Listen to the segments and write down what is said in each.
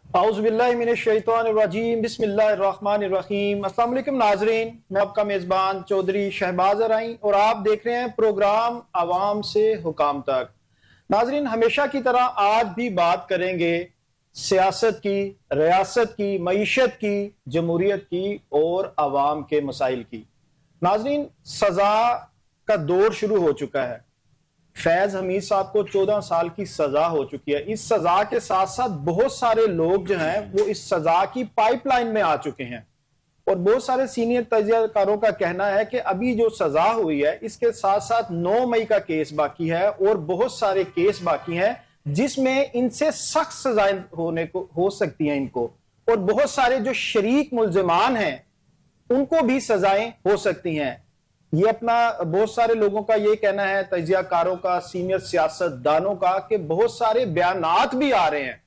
औज़ुबिल्लाहिमिनश्शैतानिर्रजीम बिस्मिल्लाहिर्रहमानिर्रहीम। अस्सलाम वालेकुम नाजरीन, मैं आपका मेज़बान चौधरी शहबाज अराई और आप देख रहे हैं प्रोग्राम आवाम से हुकाम तक। नाजरीन, हमेशा की तरह आज भी बात करेंगे सियासत की, रियासत की, मईशत की, जमहूरियत की और आवाम के मसाइल की। नाजरीन, सजा का दौर शुरू हो चुका है। फैज हमीद साहब को 14 साल की सजा हो चुकी है। इस सजा के साथ साथ बहुत सारे लोग जो हैं वो इस सजा की पाइपलाइन में आ चुके हैं और बहुत सारे सीनियर तजियाकारों का कहना है कि अभी जो सजा हुई है इसके साथ साथ 9 मई का केस बाकी है और बहुत सारे केस बाकी हैं जिसमें इनसे सख्त सजाएं होने को हो सकती हैं इनको, और बहुत सारे जो शरीक मुल्जिमान हैं उनको भी सजाएं हो सकती हैं। ये अपना बहुत सारे लोगों का ये कहना है, तजियाकारों का, सीनियर सियासतदानों का, कि बहुत सारे बयानात भी आ रहे हैं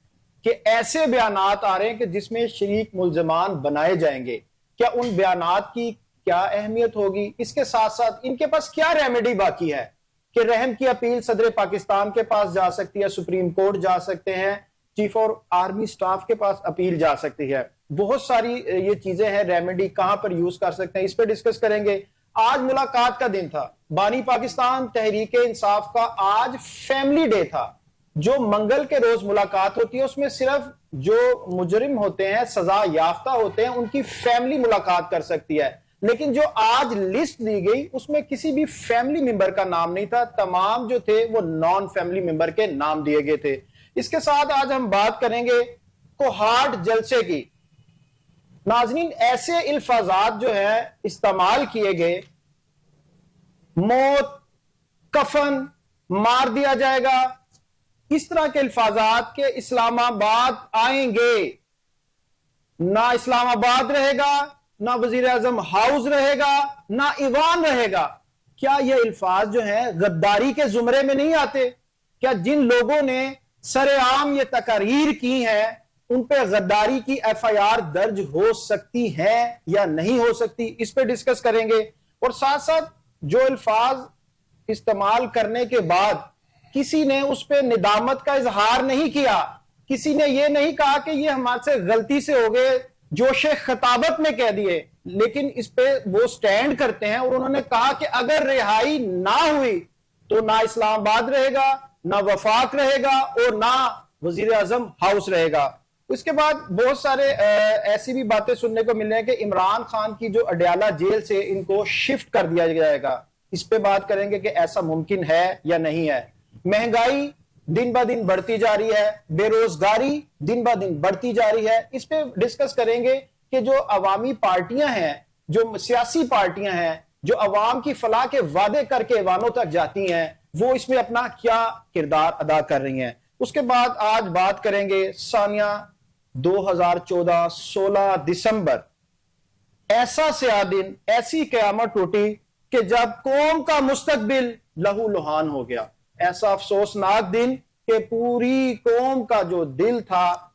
कि ऐसे बयानात आ रहे हैं कि जिसमें शरीक मुल्जमान बनाए जाएंगे। क्या उन बयानात की क्या अहमियत होगी? इसके साथ साथ इनके पास क्या रेमेडी बाकी है कि रहम की अपील सदर पाकिस्तान के पास जा सकती है, सुप्रीम कोर्ट जा सकते हैं, चीफ और आर्मी स्टाफ के पास अपील जा सकती है। बहुत सारी ये चीजें हैं, रेमेडी कहां पर यूज कर सकते हैं, इस पर डिस्कस करेंगे। आज मुलाकात का दिन था, बानी पाकिस्तान तहरीक इंसाफ का आज फैमिली डे था। जो मंगल के रोज मुलाकात होती है उसमें सिर्फ जो मुजरिम होते हैं, सजा याफ्ता होते हैं, उनकी फैमिली मुलाकात कर सकती है। लेकिन जो आज लिस्ट दी गई उसमें किसी भी फैमिली मेंबर का नाम नहीं था, तमाम जो थे वो नॉन फैमिली मेंबर के नाम दिए गए थे। इसके साथ आज हम बात करेंगे कोहाट जलसे की। नाजरीन, ऐसे इल्फाजात जो है इस्तेमाल किए गए, मौत, कफन, मार दिया जाएगा, इस तरह के अल्फाजात के इस्लामाबाद आएंगे। ना इस्लामाबाद रहेगा, ना वजीर आजम हाउस रहेगा, ना ईवान रहेगा। क्या ये अल्फाज जो हैं गद्दारी के जुमरे में नहीं आते? क्या जिन लोगों ने सरेआम ये तकारीर की हैं उन पे गद्दारी की एफआईआर दर्ज हो सकती है या नहीं हो सकती? इस पे डिस्कस करेंगे। और साथ साथ जो अल्फाज इस्तेमाल करने के बाद किसी ने उस पे निदामत का इजहार नहीं किया, किसी ने यह नहीं कहा कि ये हमारे से गलती से हो गए, जोशे खताबत में कह दिए, लेकिन इस पे वो स्टैंड करते हैं और उन्होंने कहा कि अगर रिहाई ना हुई तो ना इस्लामाबाद रहेगा, ना वफाक रहेगा और ना वजीर आजम हाउस रहेगा। उसके बाद बहुत सारे ऐसी भी बातें सुनने को मिल रही है कि इमरान खान की जो अडयाला जेल से इनको शिफ्ट कर दिया जाएगा। इस पे बात करेंगे कि ऐसा मुमकिन है या नहीं है। महंगाई दिन ब दिन बढ़ती जा रही है, बेरोजगारी दिन ब दिन बढ़ती जा रही है। इस पे डिस्कस करेंगे कि जो अवामी पार्टियां हैं, जो सियासी पार्टियां हैं, जो अवाम की फलाह के वादे करके ऐवानों तक जाती हैं, वो इसमें अपना क्या किरदार अदा कर रही हैं। उसके बाद आज बात करेंगे सानिया 2014 16 दिसंबर, ऐसा स्याह दिन, ऐसी कयामत टूटी कि जब कौम का मुस्तकबिल लहू लुहान हो गया। ऐसा अफसोसनाक दिन कि पूरी कौम का जो दिल था,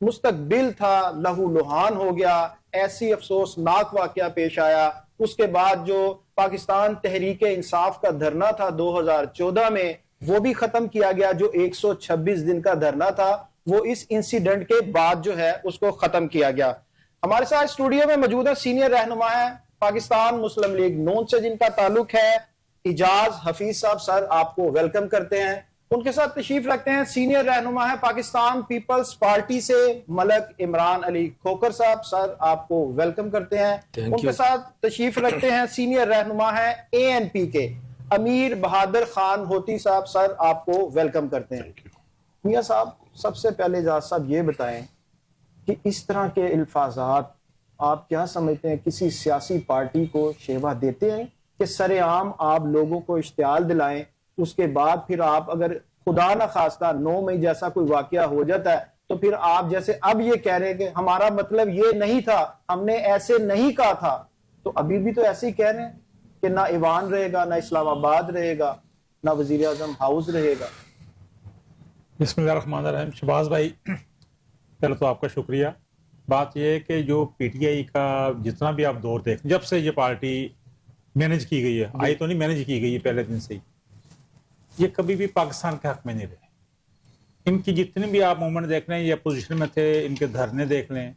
मुस्तकबिल था, लहू लुहान हो गया। ऐसी अफसोसनाक वाकया पेश आया। उसके बाद जो पाकिस्तान तहरीक इंसाफ का धरना था 2014 में, वो भी खत्म किया गया। जो 126 दिन का धरना था वो इस इंसिडेंट के बाद जो है उसको खत्म किया गया। हमारे साथ स्टूडियो में मौजूद है सीनियर रहनुमा है पाकिस्तान मुस्लिम लीग नून से जिनका ताल्लुक है, इजाज हफीज साहब। सर, आपको वेलकम करते हैं। उनके साथ तशरीफ रखते हैं सीनियर रहनुमा है पाकिस्तान पीपल्स पार्टी से मलक इमरान अली खोकर साहब। सर, आपको वेलकम करते हैं। उनके साथ तशरीफ रखते हैं सीनियर रहनुमा है ANP के अमीर बहादुर खान होती साहब। सर, आपको वेलकम करते हैं। मियां साहब, सबसे पहले इजाज साहब ये बताएं कि इस तरह के अल्फाजात आप क्या समझते हैं, किसी सियासी पार्टी को शेवा देते हैं कि सरेआम आप लोगों को इश्तियाल दिलाएं, उसके बाद फिर आप अगर खुदा ना खास्ता 9 मई जैसा कोई वाकया हो जाता है तो फिर आप जैसे अब ये कह रहे हैं कि हमारा मतलब ये नहीं था, हमने ऐसे नहीं कहा था, तो अभी भी तो ऐसे ही कह रहे हैं कि ना ईवान रहेगा, ना इस्लामाबाद रहेगा, ना वजीर आजम हाउस रहेगा। बिस्मिल्लाहिर्रहमानिर्रहीम। शहबाज भाई, पहले तो आपका शुक्रिया। बात यह है कि जो PTI का जितना भी आप दौर देख, जब से ये पार्टी मैनेज की गई है, आई तो नहीं मैनेज की गई है पहले दिन से ही, ये कभी भी पाकिस्तान के हक में नहीं रहे। इनकी जितनी भी आप मूवमेंट देख लें, ये अपोजिशन में थे, इनके धरने देख लें,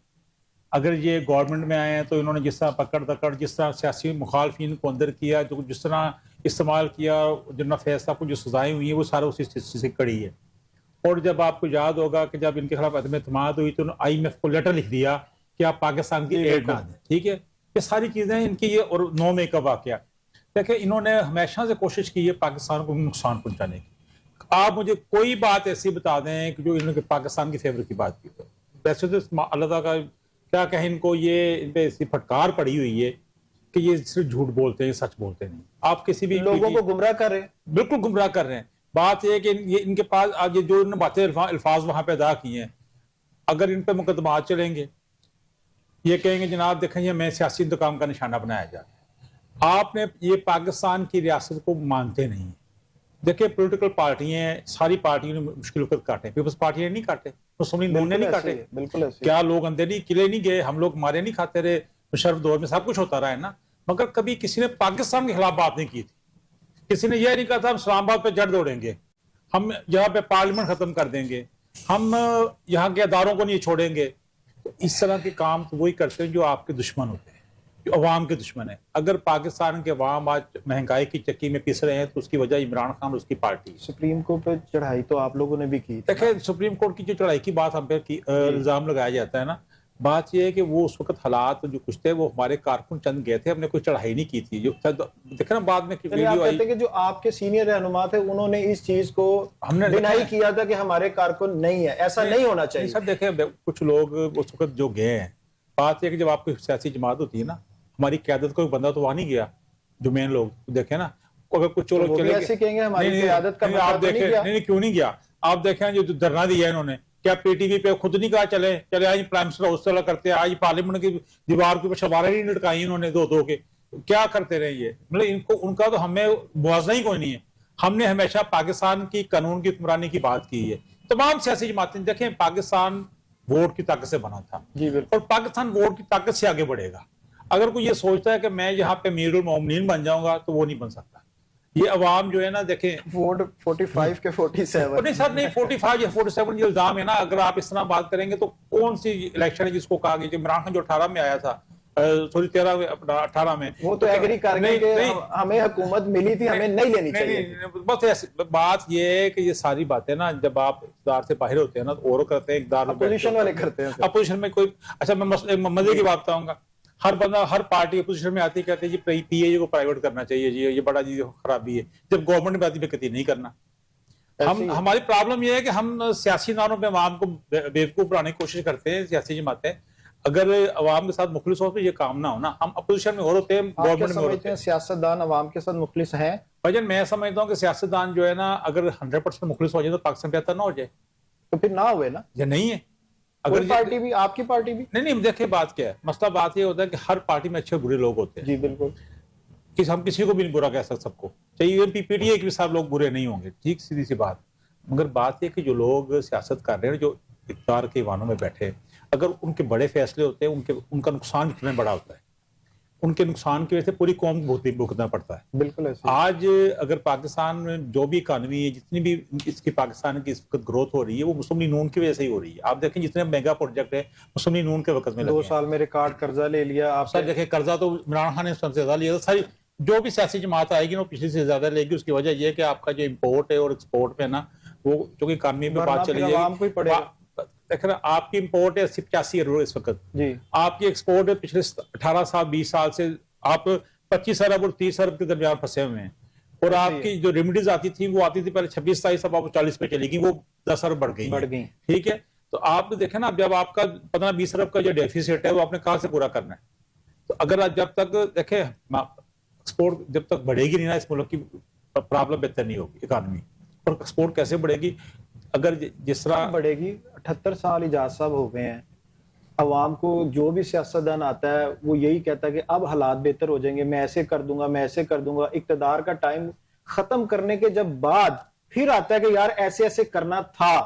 अगर ये गवर्नमेंट में आए हैं तो इन्होंने जिस तरह पकड़ दकड़, जिस तरह सियासी मुखालफिन को अंदर किया, जो जिस तरह इस्तेमाल किया, जितना फैसला को जो सजाएं हुई हैं वो सारा उसी से कड़ी है। और जब आपको याद होगा कि जब इनके खिलाफ अदम एतमाद हुई तो IMF को लेटर लिख दिया कि आप पाकिस्तान की एड ना दें, ठीक है। ये सारी चीजें इनकी, ये और 9 मई का वाकया, देखिए इन्होंने हमेशा से कोशिश की है पाकिस्तान को नुकसान पहुंचाने की। आप मुझे कोई बात ऐसी बता दें कि जो इन्होंने पाकिस्तान की फेवर की बात की। वैसे तो अल्लाह ताला का क्या कहें, इनको ये इन पे ऐसी फटकार पड़ी हुई है कि ये सिर्फ झूठ बोलते हैं, सच बोलते नहीं। आप किसी भी लोगों को गुमराह कर रहे हैं, बिल्कुल गुमराह कर रहे हैं। बात यह है कि ये इनके पास आज ये जो इन्होंने बातें अल्फाज वहां पे अदा किए हैं, अगर इन पे मुकदमात चलेंगे, ये कहेंगे जनाब देखें ये हमें सियासी इंतकाम का निशाना बनाया जा रहा है। आपने ये पाकिस्तान की रियासत को मानते नहीं। देखिए पॉलिटिकल पार्टियां, सारी पार्टियों ने मुश्किल वक्त काटे, पीपल्स पार्टी ने नहीं काटे, मुस्लिम लीग ने नहीं काटे। बिल्कुल ऐसे। क्या लोग अंदर नहीं किले नहीं गए, हम लोग मारे नहीं खाते रहे, मुशर्रफ दौर में सब कुछ होता रहा है ना, मगर कभी किसी ने पाकिस्तान के खिलाफ बात नहीं की थी। किसी ने यह नहीं कहा था हम इस्लामाबाद पे जड़ दौड़ेंगे, हम यहाँ पे पार्लियामेंट खत्म कर देंगे, हम यहाँ के अदारों को नहीं छोड़ेंगे। तो इस तरह के काम तो वही करते हैं जो आपके दुश्मन होते हैं, जो अवाम के दुश्मन है। अगर पाकिस्तान के अवाम आज महंगाई की चक्की में पिस रहे हैं तो उसकी वजह इमरान खान और उसकी पार्टी। सुप्रीम कोर्ट पर चढ़ाई तो आप लोगों ने भी की। देखिए सुप्रीम कोर्ट की जो चढ़ाई की बात हम पे इल्जाम लगाया जाता है ना, बात यह है कि वो उस वक्त हालात जो कुछ थे, वो हमारे कारकुन चंद गए थे, हमने कोई चढ़ाई नहीं की थी। जो देखा ना बाद में आप कहते हैं कि जो आपके सीनियर रहनुमा थे उन्होंने इस चीज को हमने डिनाई किया था कि हमारे कारकुन नहीं है, ऐसा नहीं होना चाहिए। सर देखें कुछ लोग उस वक्त जो गए हैं, बात यह कि जब आपकी सियासी जमात होती है ना, हमारी क्यादत कोई बंदा तो वहां नहीं गया, जो मेन लोग देखे ना, अगर कुछ लोग चले ऐसे कहेंगे हमारी क्यादत का आप देखें नहीं क्यों नहीं गया। आप देखें जो धरना दिया इन्होंने, क्या PTV पे खुद नहीं कहा चले आज प्राइम मिनिस्टर हाउस चला करते हैं, आज पार्लियामेंट की दीवार के ऊपर सवारें नहीं लटकाई इन्होंने दो के, क्या करते रहे ये। मतलब इनको उनका तो हमें मुआवजा ही कोई नहीं है। हमने हमेशा पाकिस्तान की कानून की हुक्मरानी की बात की है। तमाम सियासी जमातें देखें, पाकिस्तान वोट की ताकत से बना था और पाकिस्तान वोट की ताकत से आगे बढ़ेगा। अगर कोई ये सोचता है कि मैं यहाँ पे अमीरुल मोमिनीन बन जाऊंगा तो वो नहीं बन सकता। ये अवाम जो है ना, देखें वोट 45 के 47 नहीं सर, नहीं 45 या 47 जो इल्जाम है ना, अगर आप इस तरह बात करेंगे तो कौन सी इलेक्शन है जिसको कहा गया, इमरान खान जो 18 में आया था, सॉरी 18 में, वो तो एग्री कर गए कि हमें हुकूमत मिली थी, हमें नहीं लेनी चाहिए। बस ऐसी बात ये है कि ये सारी बातें ना जब आप इक़्तिदार से बाहर होते हैं ना तो और करते हैं, इक़्तिदार अपोजिशन वाले करते हैं। अपोजिशन में कोई, अच्छा मैं मजे की बात बताऊंगा, हर बंदा हर पार्टी अपोजिशन में आती कहते हैं जी PAA को प्राइवेट करना चाहिए जी, ये बड़ा जी खराबी है। जब गवर्नमेंट में आती कहती नहीं करना। हमारी प्रॉब्लम यह है कि हम सियासी नारों पे अवाम को बेवकूफ बनाने की कोशिश करते हैं, सियासी जमातें। अगर अवाम के साथ मुखलिस हो तो ये काम ना होना। हम अपोजिशन में और होते हैं, गवर्नमेंट में होते हैं। सियासतदान अवाम के साथ मुखलिस हैं? भाईजान मैं समझता हूँ कि सियासतदान जो है ना, अगर 100% मुखलिस हो जाए तो पाकिस्तान बेहतर ना हो जाए। तो फिर ना हुए ना, ये नहीं है। अगर पार्टी भी, आपकी पार्टी भी नहीं देखिए बात क्या है, मसला बात ये होता है कि हर पार्टी में अच्छे बुरे लोग होते हैं। जी बिल्कुल, हम किसी को भी नहीं बुरा कह सकते, सबको चाहिए। PPTA के भी सब लोग बुरे नहीं होंगे, ठीक सीधी सी बात। मगर बात यह कि जो लोग सियासत कर रहे हैं, जो इक़्तिदार के ईवानों में बैठे, अगर उनके बड़े फैसले होते हैं, उनका नुकसान कितना बड़ा होता है, उनके नुकसान की वजह से पूरी कौम को भुगतना पड़ता है। बिल्कुल ऐसे। आज अगर पाकिस्तान में जो भी इकानमी है, जितनी भी इसकी पाकिस्तान की इस वक्त ग्रोथ हो रही है, वो मुस्लिम लीग नून की वजह से ही हो रही है। आप देखें जितने मेगा प्रोजेक्ट है मुस्लिम लीग नून के वक्त में 2 साल में रिकॉर्ड कर्जा ले लिया। आप सर देखें, कर्जा तो इमरान खान ने सबसे ज्यादा लिया था। सारी जो भी सियासी जमात आएगी ना, पिछले से ज्यादा लेगी। उसकी वजह यह है कि आपका जो इम्पोर्ट है और एक्सपोर्ट में ना, वो चूंकि इकानमी में बात चली जाएगी। देखना आपकी इम्पोर्ट है 80-85 अरब इस वक्त जी, आपकी एक्सपोर्ट है पिछले 18 साल 20 साल से आप 25 अरब और 30 अरब के दरमियान फंसे हुए हैं। और आपकी जो रेमडीज आती थी वो आती थी पहले 26-27, अब आप 40 पे चलेगी, वो 10 अरब बढ़ गई। ठीक है, तो आप देखें ना, जब आपका 15-20 अरब का जो डेफिसिट है वो आपने कहां से पूरा करना है। तो अगर जब तक देखें एक्सपोर्ट जब तक बढ़ेगी नहीं ना, इस मुल्क की प्रॉब्लम बेहतर नहीं होगी इकानमी। और एक्सपोर्ट कैसे बढ़ेगी? अगर जिस तरह बढ़ेगी, 78 साल इजाज साहब हो गए हैं, अवाम को जो भी सियासतदान आता है वो यही कहता है कि अब हालात बेहतर हो जाएंगे, मैं ऐसे कर दूंगा, मैं ऐसे कर दूंगा। इक्तदार का टाइम खत्म करने के जब बाद फिर आता है कि यार ऐसे ऐसे करना था।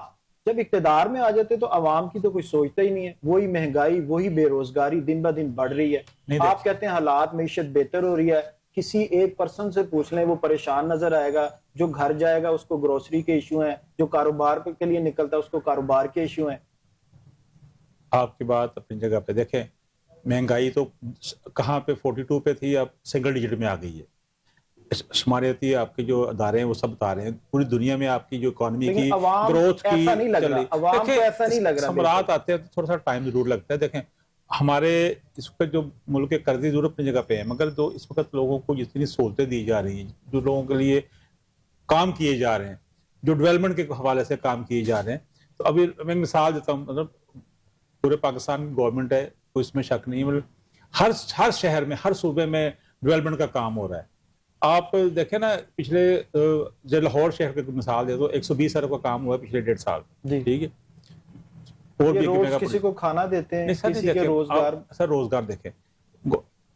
जब इक्तदार में आ जाते तो अवाम की तो कोई सोचता ही नहीं है। वही महंगाई, वही बेरोजगारी दिन ब दिन बढ़ रही है। आप कहते हैं हालात मईशत बेहतर हो रही है, किसी एक पर्सन से पूछ लें, वो परेशान नजर आएगा। जो घर जाएगा उसको ग्रोसरी के इश्यू हैं, जो कारोबार के लिए निकलता है उसको कारोबार के इश्यू हैं। आपकी बात अपनी जगह पे। देखें, महंगाई तो कहाँ पे 42 पे थी, अब सिंगल डिजिट में आ गई है। शुमारियाती आपके जो अदारे हैं वो सब बता रहे हैं पूरी दुनिया में आपकी जो इकोनॉमी की ग्रोथ की ऐसा नहीं लग रहा, अवाम को ऐसा नहीं लग रहा। सम्राट आते हैं तो थोड़ा सा टाइम जरूर लगता है। देखें, हमारे इस वक्त जो मुल्क के कर्जे जरूर अपनी जगह पे है, मगर जो इस वक्त लोगों को जितनी सहूलतें दी जा रही हैं, जो लोगों के लिए काम किए जा रहे हैं, जो डेवलपमेंट के हवाले से काम किए जा रहे हैं, तो अभी मैं मिसाल देता हूँ। मतलब पूरे पाकिस्तान की गवर्नमेंट है, कोई इसमें शक नहीं, मतलब हर शहर में, हर सूबे में डेवलपमेंट का काम हो रहा है। आप देखें ना, पिछले जो लाहौर शहर की मिसाल दे तो 120 अरब का काम हुआ है पिछले 1.5 साल, ठीक है। और भी रोज किसी को खाना देते हैं, किसी के रोजगार। सर रोजगार देखें,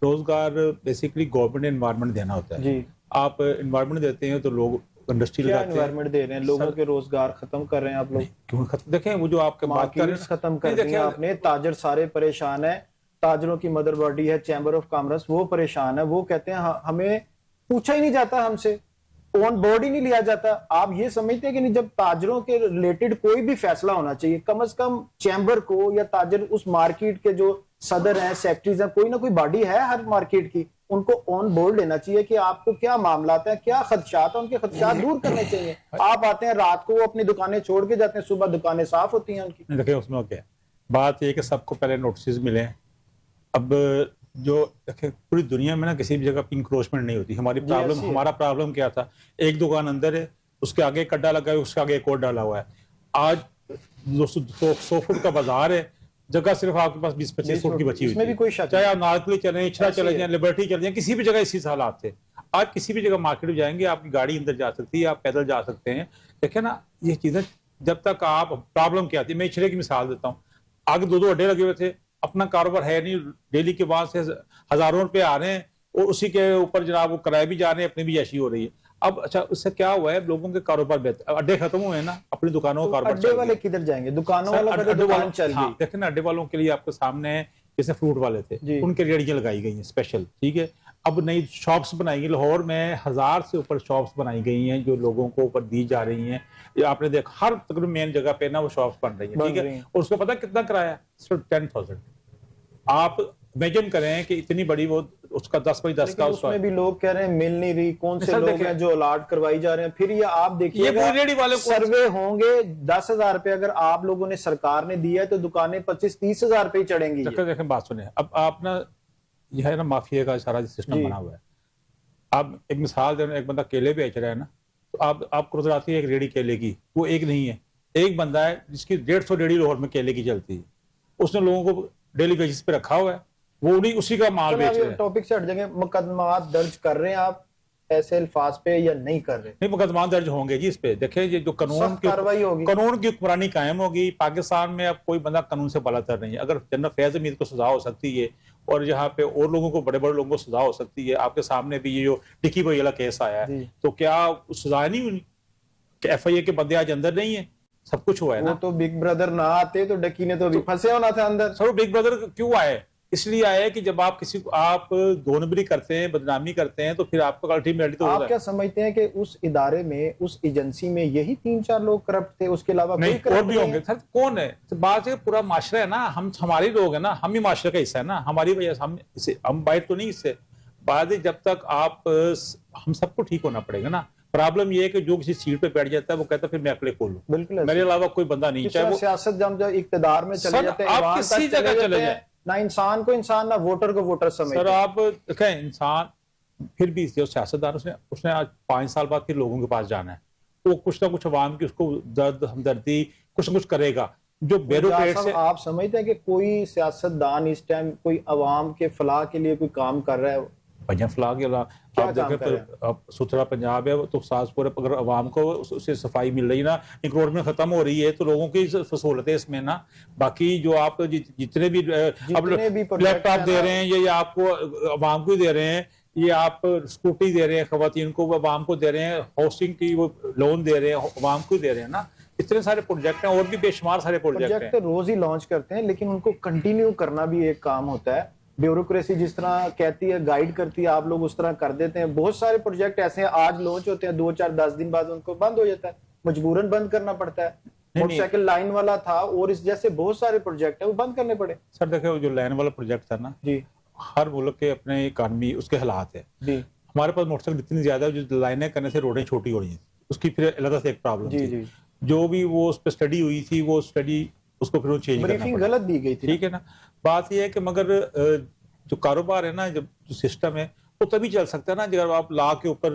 रोजगार बेसिकली गवर्नमेंट ने एनवायरनमेंट देना होता है जी। आप एनवायरनमेंट देते हैं तो लोग इंडस्ट्री लगाते हैं। एनवायरनमेंट दे रहे हैं, लोगों के रोजगार खत्म कर रहे हैं आप लोग। क्यों खत्म? देखें, वो जो आपके बात कर रहे हैं खत्म कर दिया आपने। ताजर सारे परेशान है, ताजरों की मदर बॉडी है चैम्बर ऑफ कॉमर्स, वो परेशान है। वो कहते हैं हमें पूछा ही नहीं जाता, हमसे ऑन बोर्ड ही नहीं लिया जाता। आप ये समझते हैं कि नहीं, जब ताजरों के रिलेटेड कोई भी फैसला होना चाहिए, कम से कम चैम्बर को या ताजर उस मार्केट के जो सदर हैं, सेक्रेटरीज हैं, कोई ना कोई बॉडी है हर मार्केट की, उनको ऑन बोर्ड लेना चाहिए कि आपको क्या मामला है, क्या खदशात है, उनके खदशात दूर करने चाहिए। आप आते हैं रात को, वो अपनी दुकानें छोड़ के जाते हैं, सुबह दुकानें साफ होती हैं उनकी। देखिए, उसमें क्या बात यह कि सबको पहले नोटिस मिले। अब जो देखें, पूरी दुनिया में ना किसी भी जगह इंक्रोचमेंट नहीं होती। हमारा प्रॉब्लम क्या था, एक दुकान अंदर है, उसके आगे एक अड्डा लगा है, उसके आगे एक और डाला हुआ है। आज 200 फुट का बाजार है, जगह सिर्फ आपके पास 20-25 फुट की बची हुई है। चाहे आप नारकली चले, इछरा चले जाए, लिबर्टी चले जाए, किसी भी जगह इसी हालात थे। आज किसी भी जगह मार्केट में जाएंगे, आपकी गाड़ी अंदर जा सकती है, आप पैदल जा सकते हैं। देखे ना, ये चीजें जब तक आप प्रॉब्लम क्या आती है। मैं इछरे की मिसाल देता हूँ, आगे 2-2 अड्डे लगे हुए थे, अपना कारोबार है नहीं, डेली के बाद से हजारों रुपए आ रहे हैं और उसी के ऊपर जनाब वो किराए भी जा रहे हैं, अपनी भी ऐशी हो रही है। अब अच्छा, उससे क्या हुआ है, लोगों के कारोबार बेहतर, अड्डे खत्म हुए हैं ना, अपनी दुकानों का कारोबार। अड्डे वाले किधर जाएंगे? दुकानों वाला दुकान चल गई। देखें ना, अड्डे वालों के लिए आपके सामने जैसे फ्रूट वाले थे, उनके रेहड़ियां लगाई गई हैं स्पेशल, ठीक है। अब नई शॉप्स बनाई गई, लाहौर में 1000 से ऊपर शॉप्स बनाई गई हैं जो लोगों को ऊपर दी जा रही हैं। आपने देखा हर तकरीबन मेन जगह पे ना वो शॉप्स बन रही हैं, ठीक है। और उसको पता कितना किराया? सिर्फ 10,000। आप इमेजिन करें कि इतनी बड़ी वो, उसका 10x10 का, उसमें भी लोग कह रहे हैं मिल नहीं रही। कौन से लोग हैं जो अलाट करवाई जा रहे हैं? फिर ये आप देखिए, सर्वे होंगे 10,000 रुपए, अगर आप लोगों ने, सरकार ने दिया है, तो दुकानें 25-30,000 रुपए चढ़ेंगी। देखें, बात सुने, अब आप ना, यह है ना माफिया का सारा सिस्टम बना हुआ है। आप एक मिसाल दे, एक बंदा केले बेच रहा है ना, तो आपको नजर आती है एक रेडी केले की, वो एक नहीं है, एक बंदा है जिसकी 150 रेडी लाहौर में केले की चलती है। उसने लोगों को डेली बेसिस पे रखा हुआ है, वो उसी का माल बेच रहे हैं। टॉपिक से हट जाएंगे, मुकदमा दर्ज कर रहे हैं आप ऐसे अल्फाज पे या नहीं कर रहे? नहीं, मुकदमा दर्ज होंगे जी इस पे। देखिए, ये जो कानून की हुक्मरानी कायम होगी पाकिस्तान में, अब कोई बंदा कानून से बालातर नहीं है। अगर जनरल फैज हमीद को सजा हो सकती है और यहाँ पे और लोगों को, बड़े बड़े लोगों को सजा हो सकती है, आपके सामने भी ये जो टिक्की भाई वाला केस आया है, तो क्या सजा नहीं हुई? FIA के बंदे आज अंदर नहीं है? सब कुछ हुआ है ना। तो बिग ब्रदर ना आते तो डकी ने तो फंसे होना था अंदर। सर, बिग ब्रदर क्यों आए? इसलिए आए कि जब आप किसी को आप दोनबरी करते हैं, बदनामी करते हैं, तो फिर आपका अल्टीमेटली तो आप क्या समझते हैं कि उस इदारे में, उस एजेंसी में यही 3-4 लोग करप्ट थे, उसके अलावा नहीं और भी होंगे? सर, कौन है? तो बात है, पूरा माशरा है ना, हमारे लोग है ना, हम ही माशरे का हिस्सा है ना, हमारी वजह से हम बाहर तो नहीं इससे। बात है, जब तक हम सबको ठीक होना पड़ेगा ना। प्रॉब्लम ये है कि जो किसी सीट पे बैठ जाता है वो कहता है फिर मैं अकेले खोलूं, बिल्कुल मेरे अलावा कोई बंदा नहीं। चाहे वो सियासत जब इक्तदार में चले जाते हैं, आप किसी जगह चले जाए, ना इंसान को इंसान, ना वोटर को वोटर समझते। सर, आप देखें, इंसान फिर भी जो सियासतदान, उसने आज 5 साल बाद फिर लोगों के पास जाना है, वो कुछ ना कुछ अवाम की उसको दर्द हमदर्दी कुछ ना कुछ करेगा। जो ब्यूरोक्रेट से, आप समझते हैं कि कोई सियासतदान इस टाइम कोई अवाम के फलाह के लिए कोई काम कर रहा है? फलाह के आप देखें तो अब सुथरा पंजाब है, तो सासपुर अगर आवाम को उससे सफाई मिल रही ना, इंक्रोचमेंट खत्म हो रही है, तो लोगों की सहूलतें इसमें ना। बाकी जो आप जितने भी लैपटॉप दे रहे हैं, ये आपको आवाम को दे रहे हैं, ये आप स्कूटी दे रहे हैं खवातीन को, आवाम को दे रहे हैं, हाउसिंग की वो लोन दे रहे हैं, आवाम को दे रहे हैं ना। इतने सारे प्रोजेक्ट हैं, और भी बेशुमार सारे प्रोजेक्ट हैं। रोज ही लॉन्च करते हैं, लेकिन उनको कंटिन्यू करना भी एक काम होता है। ब्यूरोक्रेसी जिस तरह कहती है, गाइड करती है, आप लोग उस तरह कर देते हैं। बहुत सारे प्रोजेक्ट ऐसे हैं, आज लॉन्च होते हैं, 2-4-10 दिन बाद उनको बंद हो जाता है, मजबूरन बंद करना पड़ता है। मोटरसाइकिल लाइन वाला था और इस जैसे बहुत सारे प्रोजेक्ट है, वो बंद करने पड़े। सर देखो, जो लाइन वाला प्रोजेक्ट था ना जी, हर मुल्क के अपने इकानमी उसके हालात है जी, हमारे पास मोटरसाइकिल इतनी ज्यादा है, जो लाइनें करने से रोडें छोटी हो रही हैं, उसकी फिर अलग से एक प्रॉब्लम जी, थी। जी, जो भी वो उस पर स्टडी हुई थी, वो स्टडी उसको फिर चेंज करना ब्रीफिंग पड़ा। गलत दी गई थी। ठीक है ना। बात यह है कि मगर जो कारोबार है ना, जब जो सिस्टम है वो तभी चल सकता है ना जब आप लॉ के ऊपर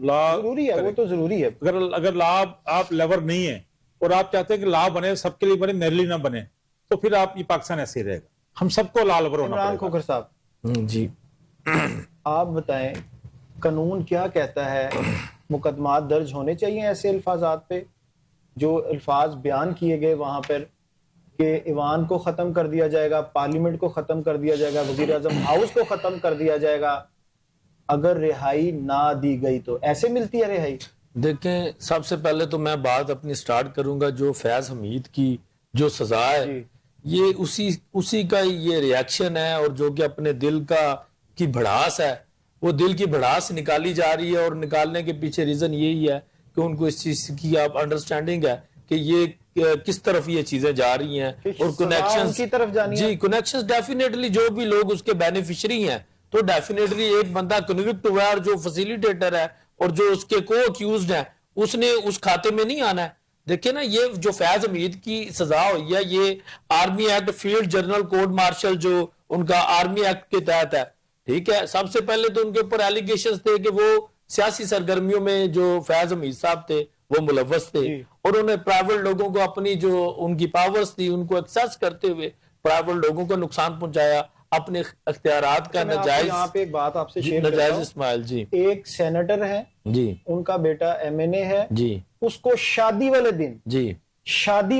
लॉ जरूरी है, वो तो जरूरी है। अगर लॉ आप लेवर नहीं है और आप चाहते हैं कि लॉ बने, सबके लिए बने, मेरे लिए ना बने, तो फिर आप ये पाकिस्तान ऐसे ही रहेगा। हम सबको लॉ लेवर होना इमरान पड़ेगा। खोखर साहब, जी, आप बताएं कानून क्या कहता है? मुकदमात दर्ज होने चाहिए ऐसे अल्फाजात पे, जो अल्फाज बयान किए गए वहां पर कि ईवान को खत्म कर दिया जाएगा, पार्लियामेंट को खत्म कर दिया जाएगा, वजीर आजम हाउस को खत्म कर दिया जाएगा, अगर रिहाई ना दी गई तो ऐसे मिलती है रिहाई? देखें, सबसे पहले तो मैं बात अपनी स्टार्ट करूंगा, जो फैज हमीद की जो सजा है जी। ये उसी का ये रिएक्शन है, और जो कि अपने दिल की भड़ास है, वो दिल की भड़ास निकाली जा रही है। और निकालने के पीछे रीजन यही है कि उनको इस चीज की आप अंडरस्टैंडिंग है कि ये किस तरफ ये चीजें जा रही हैं, और कनेक्शंस की तरफ जानी है। जी, कनेक्शंस डेफिनेटली जो भी लोग उसके बेनिफिशियरी हैं, तो डेफिनेटली एक बंदा कन्विक्ट हुआ है और जो फैसिलिटेटर है और जो उसके को अक्यूज्ड है, उसने उस खाते में नहीं आना है। देखिए ना, ये जो फैज हमीद की सजा हुई है, ये army act, field general court martial जो उनका आर्मी एक्ट के तहत है। ठीक है, सबसे पहले तो उनके ऊपर एलिगेशंस थे कि वो सियासी सरगर्मियों में जो फैज हमीद साहब थे वो मुलव्वस थे, और उन्हें प्राइवेट लोगों को अपनी जो उनकी पावर्स थी उनको एक्सेस करते हुए प्राइवेट लोगों को नुकसान पहुंचाया, अपने अख्तियारात का नाजायज। यहाँ पे एक बात आपसे शेयर करता नजायज हूं। इस्माइल जी, एक सेनेटर है जी, उनका बेटा MNA है जी, उसको शादी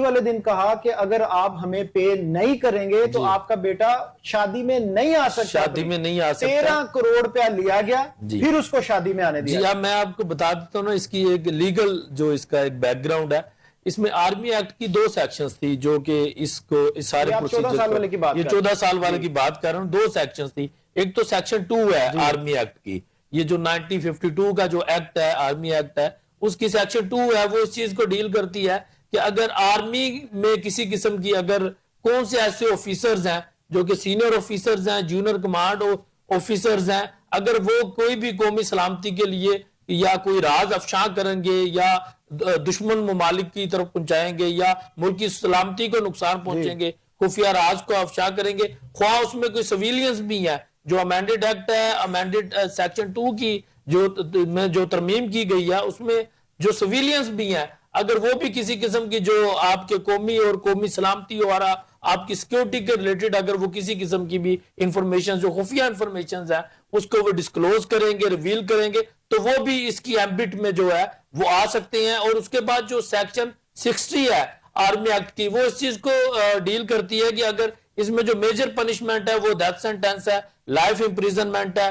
वाले दिन कहा कि अगर आप हमें पे नहीं करेंगे तो आपका बेटा शादी में नहीं आ सकता। शादी में नहीं आ सकता। 13 करोड़ रुपया लिया गया, फिर उसको शादी में आने दिया। जी, अब मैं आपको बता देता हूँ ना, इसकी एक लीगल जो इसका एक बैकग्राउंड है। इसमें आर्मी एक्ट की 2 सेक्शंस थी जो कि इस सारे 14 साल वाले की बात, ये 14 साल वाले की बात कर रहा हूँ। 2 सेक्शंस थी। एक तो सेक्शन 2 है आर्मी एक्ट की, ये जो 1952 का जो एक्ट है, आर्मी एक्ट है, उसकी सेक्शन 2 है, वो इस चीज को डील करती है कि अगर आर्मी में किसी किस्म की, अगर कौन से ऐसे ऑफिसर्स हैं जो कि सीनियर ऑफिसर्स हैं, जूनियर कमांड ऑफिसर्स हैं, अगर वो कोई भी कौमी सलामती के लिए या कोई राज अफशा करेंगे या दुश्मन ममालिक की तरफ पहुंचाएंगे या मुल्क की सलामती को नुकसान पहुंचेंगे, खुफिया राज को अफशा करेंगे, ख्वाह उसमें कोई सिविलियंस भी है, जो अमेंडेड एक्ट है, अमेंडेड सेक्शन 2 की जो तरमीम की गई है, उसमें जो सिविलियंस भी हैं, अगर वो भी किसी किस्म की जो आपके कौमी और कौमी सलामती और आपकी सिक्योरिटी के रिलेटेड अगर वो किसी किस्म की भी इंफॉर्मेशन, जो खुफिया इंफॉर्मेशन है, उसको वो डिस्क्लोज करेंगे, रिवील करेंगे, तो वो भी इसकी एम्बिट में जो है वो आ सकते हैं। और उसके बाद जो सेक्शन 60 है आर्मी एक्ट की, वो इस चीज को डील करती है कि अगर इसमें जो मेजर पनिशमेंट है वो डेथ सेंटेंस है, लाइफ इंप्रिजनमेंट है,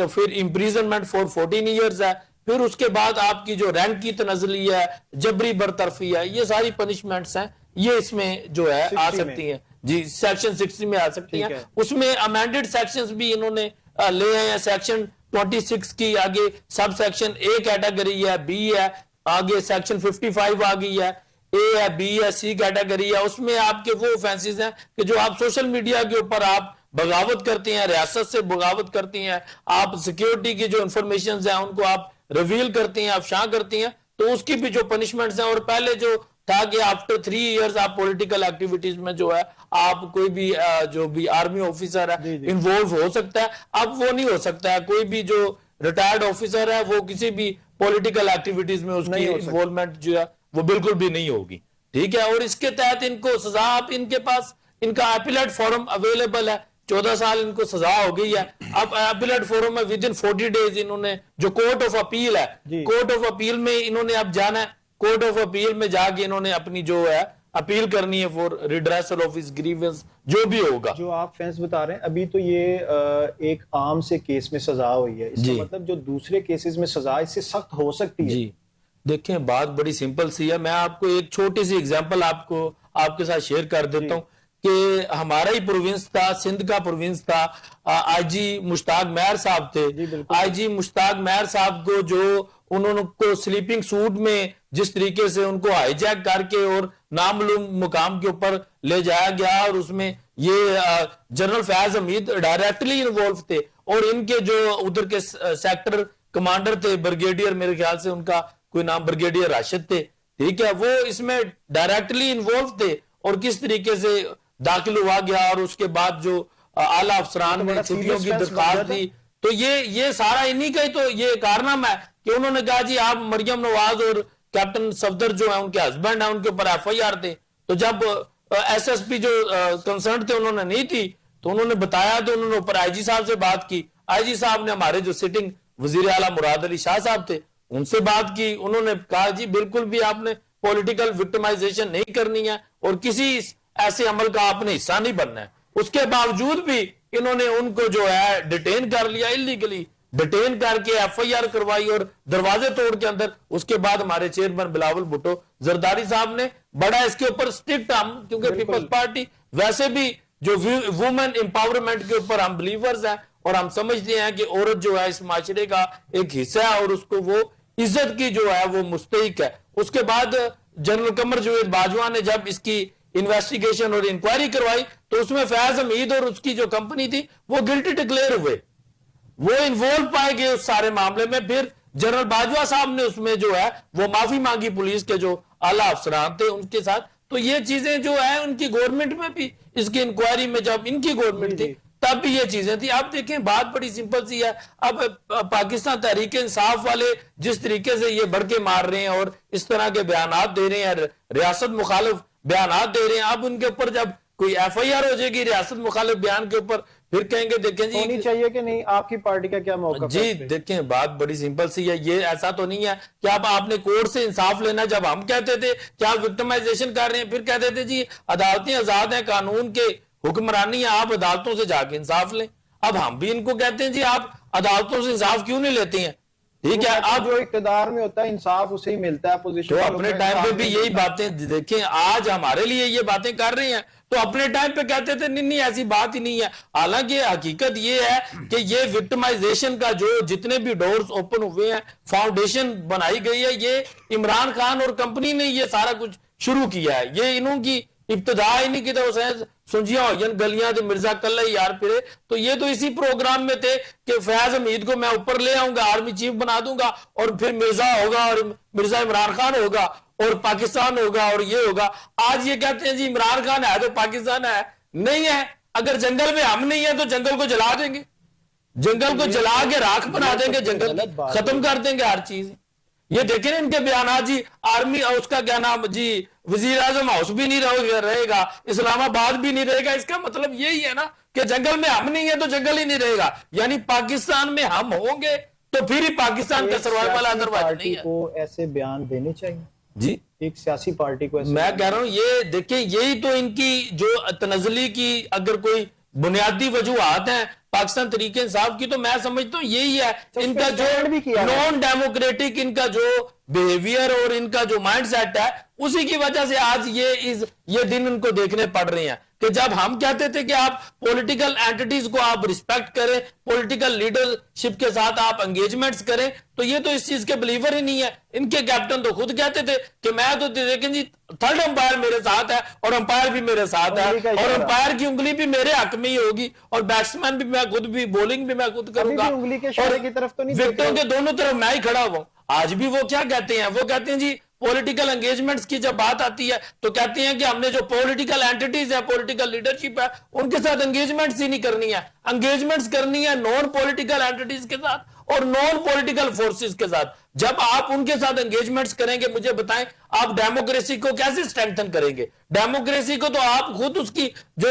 फिर इंप्रिजनमेंट फॉर 14 ईयर्स है, फिर उसके बाद आपकी जो रैंक की तनजली है, जबरी बरतरफी है, ये सारी पनिशमेंट्स हैं, ये इसमें जो है आ सकती हैं। जी, सेक्शन 60 में आ सकती हैं। उसमें अमेंडेड सेक्शंस भी इन्होंने ले आए हैं। सेक्शन 26 की आगे सब सेक्शन A कैटेगरी है, B है, आगे सेक्शन 55 आ गई है, A है, B है, C कैटेगरी है। उसमें आपके वो ऑफेंसेस हैं कि जो आप सोशल मीडिया के ऊपर आप बगावत करते हैं, रियासत से बगावत करते हैं, आप सिक्योरिटी की जो इंफॉर्मेशन है उनको आप रिवील करते हैं, अफशा करते हैं, तो उसकी भी जो पनिशमेंट्स हैं। और पहले जो था कि आफ्टर 3 इयर्स आप पॉलिटिकल एक्टिविटीज में जो है आप कोई भी जो भी आर्मी ऑफिसर है इन्वॉल्व हो सकता है, अब वो नहीं हो सकता है। कोई भी जो रिटायर्ड ऑफिसर है वो किसी भी पॉलिटिकल एक्टिविटीज में उसकी इन्वॉल्वमेंट जो है वो बिल्कुल भी नहीं होगी। ठीक है, और इसके तहत इनको सजा, आप इनके पास इनका अपीलेट फॉरम अवेलेबल है, 14 साल इनको सजा हो गई है। अब अपीलेट फोरम में विद इन 40 डेज इन्होंने जो कोर्ट ऑफ अपील है, कोर्ट ऑफ अपील में इन्होंने अब जाना है, कोर्ट ऑफ अपील में जाके इन्होंने अपनी जो है अपील करनी है for redressal of his grievance, जो भी होगा। जो आप फैंस बता रहे हैं अभी तो ये एक आम से केस में सजा हुई है, इसका मतलब जो दूसरे केसेस में सजा इससे सख्त हो सकती है। जी, देखें, बात बड़ी सिंपल सी है। मैं आपको एक छोटी सी एग्जांपल आपके साथ शेयर कर देता हूं कि हमारा ही प्रोविंस था, सिंध का प्रोविंस था, आईजी मुश्ताक मेहर साहब थे। आईजी मुश्ताक मेहर साहब को जो उन्होंने को स्लीपिंग सूट में जिस तरीके से उनको हाईजैक करके और नामालूम मुकाम के ऊपर ले जाया गया, और उसमें ये general Faiz Hamid directly involve थे, और इनके जो उधर के सेक्टर कमांडर थे ब्रिगेडियर, मेरे ख्याल से उनका कोई नाम ब्रिगेडियर राशिद थे, ठीक है, वो इसमें डायरेक्टली इन्वॉल्व थे। और किस तरीके से दाखिल हुआ गया, और उसके बाद जो आला अफसरान ने छुट्टियों की दरखास्त दी, तो ये सारा इन्हीं का ही तो ये कारनामा है कि उन्होंने कहा जी आप मरियम नवाज और कैप्टन सफदर जो है उनके हस्बैंड है, उनके ऊपर एफआईआर थे। तो जब एसएसपी जो कंसर्न थे उन्होंने नहीं थी, तो उन्होंने बताया, तो उन्होंने ऊपर आईजी साहब से बात की। आईजी साहब ने हमारे जो सिटिंग वजीर आला मुराद अली शाह साहब थे उनसे बात की, उन्होंने कहा जी बिल्कुल भी आपने पॉलिटिकल विक्टिमाइजेशन नहीं करनी है और किसी ऐसे अमल का आपने हिस्सा नहीं बनना है। उसके बावजूद भी इन्होंने उनको जो है डिटेन कर लिया, इलीगली डिटेन करके एफआईआर करवाई और दरवाजे तोड़ के अंदर। उसके बाद हमारे चेयरमैन बिलावल भुट्टो जरदारी साहब ने बड़ा इसके ऊपर स्ट्रिक्ट, हम क्योंकि पीपल्स पार्टी वैसे भी जो वुमेन एम्पावरमेंट के ऊपर हम बिलीवर्स हैं, और हम समझते हैं कि औरत जो है इस माशरे का एक हिस्सा है और उसको वो इज्जत की जो है वो मुस्तहिक है। उसके बाद जनरल कमर जवेद बाजवा ने जब इसकी इन्वेस्टिगेशन और इंक्वायरी करवाई, तो उसमें फैज हमीद और उसकी जो कंपनी थी वो गिल्टी डिक्लेयर हुए, वो इन्वॉल्व पाए गए उस सारे मामले में। फिर जनरल बाजवा साहब ने उसमें जो है वो माफी मांगी पुलिस के जो आला अफसरान थे उनके साथ। तो ये चीजें जो है उनकी गवर्नमेंट में भी, इसकी इंक्वायरी में जब इनकी गवर्नमेंट थी तब भी ये चीजें थी। आप देखें बात बड़ी सिंपल सी है, अब पाकिस्तान तहरीक इंसाफ वाले जिस तरीके से ये बढ़ के मार रहे हैं और इस तरह के बयानात दे रहे हैं, रियासत मुखालिफ बयानात दे रहे हैं, अब उनके ऊपर जब कोई एफआईआर हो जाएगी रियासत मुखालिफ बयान के ऊपर, फिर कहेंगे देखें जी होनी चाहिए कि नहीं, आपकी पार्टी का क्या मौका जी। देखें बात बड़ी सिंपल सी है, ये ऐसा तो नहीं है कि अब आपने कोर्ट से इंसाफ लेना। जब हम कहते थे कि आप विक्टिमाइजेशन कर रहे हैं, फिर कहते थे जी अदालतें आजाद हैं, कानून के हुक्मरानी है, आप अदालतों से जाके इंसाफ लें। अब हम भी इनको कहते हैं जी आप अदालतों से इंसाफ क्यों नहीं लेते हैं, ठीक है। आप जो इक्तदार में होता है इंसाफ उसे ही मिलता है, पोजीशन तो अपने टाइम पे भी यही बातें देखें, आज हमारे लिए ये बातें कर रहे हैं, तो अपने टाइम पे कहते थे नहीं नहीं ऐसी बात ही नहीं है। हालांकि हकीकत ये है कि ये विक्टिमाइजेशन का जो जितने भी डोर्स ओपन हुए हैं, फाउंडेशन बनाई गई है, ये इमरान खान और कंपनी ने ये सारा कुछ शुरू किया है। ये इन्हों की इब्तदा ही नहीं की तरह सुंजिया हो गलियां तो मिर्जा कल ही यार फिरे, तो ये तो इसी प्रोग्राम में थे कि फैज हमीद को मैं ऊपर ले आऊंगा, आर्मी चीफ बना दूंगा, और फिर मिर्जा होगा और मिर्जा इमरान खान होगा और पाकिस्तान होगा और ये होगा। आज ये कहते हैं जी इमरान खान है तो पाकिस्तान है, नहीं है। अगर जंगल में हम नहीं है तो जंगल को जला देंगे, जंगल को जला के राख बना देंगे, जंगल खत्म कर देंगे हर चीज। ये देखें इनके बयान जी, आर्मी उसका क्या नाम जी, वजीर आजम हाउस भी नहीं रहेगा, इस्लामाबाद भी नहीं रहेगा। इसका मतलब यही है ना कि जंगल में हम नहीं है तो जंगल ही नहीं रहेगा, यानी पाकिस्तान में हम होंगे तो फिर ही पाकिस्तान का सर्वाइवल, अदरवाइज नहीं है। को ऐसे बयान देने चाहिए जी, एक सियासी पार्टी को। मैं कह रहा हूं ये देखिए, यही तो इनकी जो तनजली की अगर कोई बुनियादी वजूहात है पाकिस्तान तरीके इंसाफ की, तो मैं समझता हूं यही है इनका जो नॉन डेमोक्रेटिक इनका जो बिहेवियर और इनका जो माइंड सेट है, उसी की वजह से आज ये दिन इनको देखने पड़ रहे हैं कि जब हम कहते थे कि आप पॉलिटिकल एंटिटीज को आप रिस्पेक्ट करें, पॉलिटिकल लीडरशिप के साथ आप एंगेजमेंट्स करें, तो ये तो इस चीज के बिलीवर ही नहीं है। इनके कैप्टन तो खुद कहते थे कि मैं तो देखें जी थर्ड अंपायर मेरे साथ है और अंपायर भी मेरे साथ है और अंपायर की उंगली भी मेरे हक में ही होगी और बैट्समैन भी मैं खुद भी, बॉलिंग भी मैं खुद करूंगा, उंगली के इशारे की तरफ तो नहीं, विकेटों के दोनों तरफ मैं ही खड़ा हुआ। आज भी वो क्या कहते हैं, वो कहते हैं जी पॉलिटिकल एंगेजमेंट्स की जब बात आती है तो कहते हैं कि हमने जो पॉलिटिकल एंटिटीज है, पॉलिटिकल लीडरशिप है, उनके साथ एंगेजमेंट्स ही नहीं करनी है। एंगेजमेंट्स करनी है नॉन पॉलिटिकल एंटिटीज के साथ और नॉन पॉलिटिकल फोर्सेस के साथ। जब आप उनके साथ एंगेजमेंट्स करेंगे, मुझे बताएं आप डेमोक्रेसी को कैसे स्ट्रेंथन करेंगे? डेमोक्रेसी को तो आप खुद उसकी जो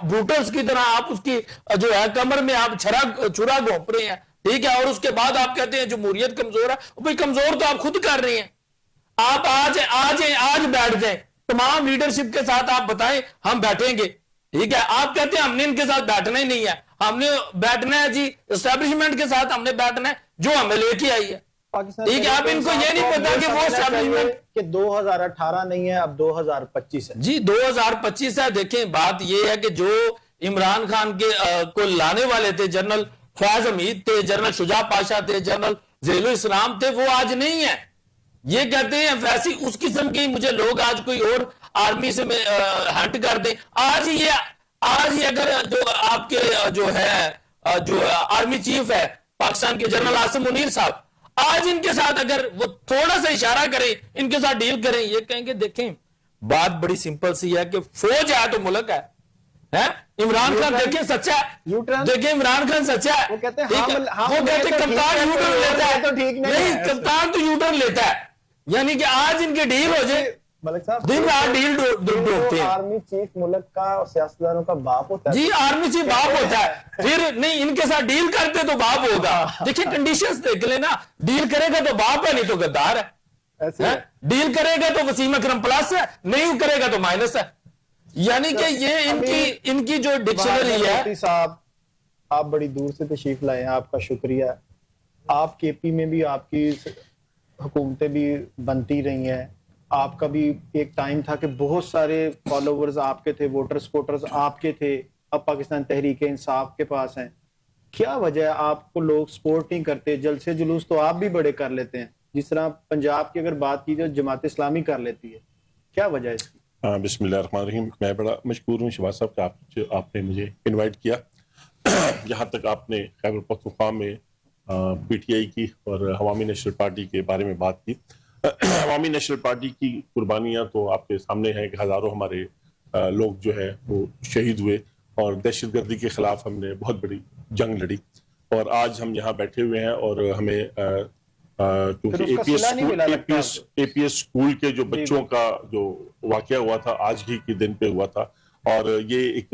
ब्रूटल्स की तरह आप उसकी जो है कमर में आप छुरा घोंप रहे हैं, ठीक है, और उसके बाद आप कहते हैं जमहूरियत कमजोर है। भाई कमजोर तो आप खुद कर रहे हैं। आप आज बैठ जाएं, तमाम लीडरशिप के साथ आप बताएं हम बैठेंगे, ठीक है। आप कहते हैं हमने इनके साथ बैठना ही नहीं है, हमने बैठना है जी एस्टेब्लिशमेंट के साथ, हमने बैठना है जो हमें लेके आई है। पाकिस्तान ठीक है, आप इनको ये नहीं पता कि वो एस्टैब्लिशमेंट कि 2018 नहीं है, अब 2025 है। जी 2025 है। देखें बात ये है कि जो इमरान खान के को लाने वाले थे, जनरल फैज हमीद थे, जनरल शुजा पाशा थे, जनरल ज़ेलुल इस्लाम थे, वो आज नहीं है। ये कहते हैं वैसी उस किस्म की मुझे लोग आज कोई और आर्मी से हंट कर दें। आज ही अगर जो आपके जो है जो आर्मी चीफ है पाकिस्तान के, जनरल आसिम मुनीर साहब, आज इनके साथ अगर वो थोड़ा सा इशारा करें, इनके साथ डील करें, ये कहेंगे देखें बात बड़ी सिंपल सी है कि फौज है तो मुल्क है। इमरान खान देखिए सच्चा है, देखिए इमरान खान सच्चा है, वो कहते हैं वो कहते हैं कप्तान यूटर्न लेता है, तो ठीक नहीं कप्तान तो यूटर्न लेता है, यानी कि आज इनके डील हो जाए, मलिक साहब दिन रात डील ढूंढते हैं। आर्मी चीफ मुल्क का और सियासतदानों का बाप होता है। जी आर्मी चीफ बाप होता है, फिर नहीं इनके साथ डील करते तो बाप होगा। देखिए कंडीशंस देख लेना, डील करेगा तो बाप है, नहीं तो गद्दार है। डील करेगा तो वसीम अकरम प्लस है, नहीं करेगा तो माइनस है। यानी कि ये इनकी जो डिक्शनरी है। साहब आप बड़ी दूर से तशरीफ लाए हैं, आपका शुक्रिया। आप केपी में भी आपकी हुकूमतें भी बनती रही हैं, आपका भी एक टाइम था कि बहुत सारे फॉलोवर्स आपके थे, वोटर सपोर्टर्स आपके थे, अब पाकिस्तान तहरीक इंसाफ के पास हैं। क्या वजह है आपको लोग सपोर्ट नहीं करते? जलसे जुलूस तो आप भी बड़े कर लेते हैं, जिस तरह पंजाब की अगर बात की जाए जमात इस्लामी कर लेती है, क्या वजह है इसकी? हाँ, बिस्मिल्लाहिर्रहमानिर्रहीम। मैं बड़ा मशकूर हूँ शहबाज साहब का आपने मुझे इनवाइट किया। जहाँ तक आपने खैबर पख्तूनख्वा में पीटीआई की और अवामी नेशनल पार्टी के बारे में बात की, अवामी नेशनल पार्टी की कुर्बानियाँ तो आपके सामने हैं कि हज़ारों हमारे लोग जो है वो शहीद हुए और दहशतगर्दी के ख़िलाफ़ हमने बहुत बड़ी जंग लड़ी, और आज हम यहाँ बैठे हुए हैं और हमें क्योंकि एपीएस स्कूल के जो बच्चों का जो वाकया हुआ था आज ही के दिन पे हुआ था, और ये एक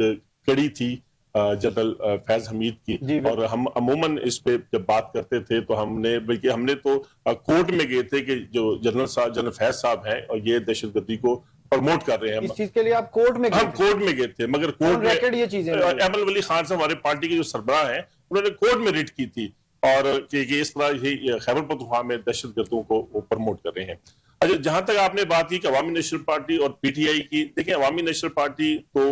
कड़ी थी जनरल फैज हमीद की, और हम अमूमन इस पे जब बात करते थे तो हमने तो कोर्ट में गए थे कि जो जनरल फैज साहब हैं और ये दहशतगर्दी को प्रमोट कर रहे हैं। इस चीज के लिए आप कोर्ट में हम कोर्ट में गए थे, मगर कोर्ट में ये चीजें अहमद वली खान साहब हमारे पार्टी के जो सरबराह हैं उन्होंने कोर्ट में रिट की थी, और कि इस तरह ही खैबर पख्तूनख्वा में दहशतगर्दों को प्रमोट कर रहे हैं। अच्छा, जहां तक आपने बात की कि अवामी नेशनल पार्टी और पीटीआई की, देखिए अवामी नेशनल पार्टी तो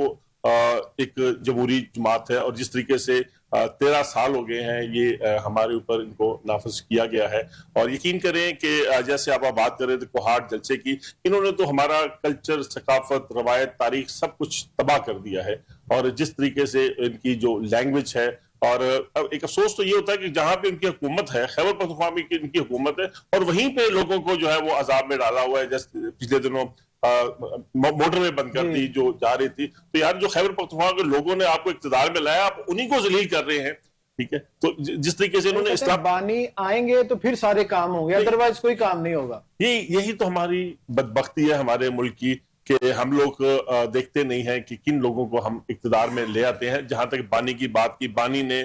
एक जमहूरी जमात है, और जिस तरीके से 13 साल हो गए हैं ये हमारे ऊपर इनको नाफज किया गया है, और यकीन करें कि जैसे आप बात कर रहे थे कोहाट जलसे की, इन्होंने तो हमारा कल्चर, सकाफत, रवायत, तारीख सब कुछ तबाह कर दिया है, और जिस तरीके से इनकी जो लैंग्वेज है, और अब एक अफसोस तो ये होता है कि जहां पे उनकी हुकूमत है, खैबर पख्तूनख्वा में इनकी हुकूमत है, और वहीं पे लोगों को जो है वो अजाब में डाला हुआ है। जैसे पिछले दिनों मोटरवे बंद कर दी जो जा रही थी, तो यार जो खैबर पख्तूनख्वा के लोगों ने आपको इक़्तिदार में लाया, आप उन्हीं को जलील कर रहे हैं। ठीक है, तो जिस तरीके से इन्होंने इस्लाम बानी आएंगे तो फिर सारे काम होंगे, अदरवाइज कोई काम नहीं होगा। यही तो हमारी बदबख्ती है हमारे मुल्क की कि हम लोग देखते नहीं हैं कि किन लोगों को हम इक़्तिदार में ले आते हैं। जहां तक बानी की बात की, बानी ने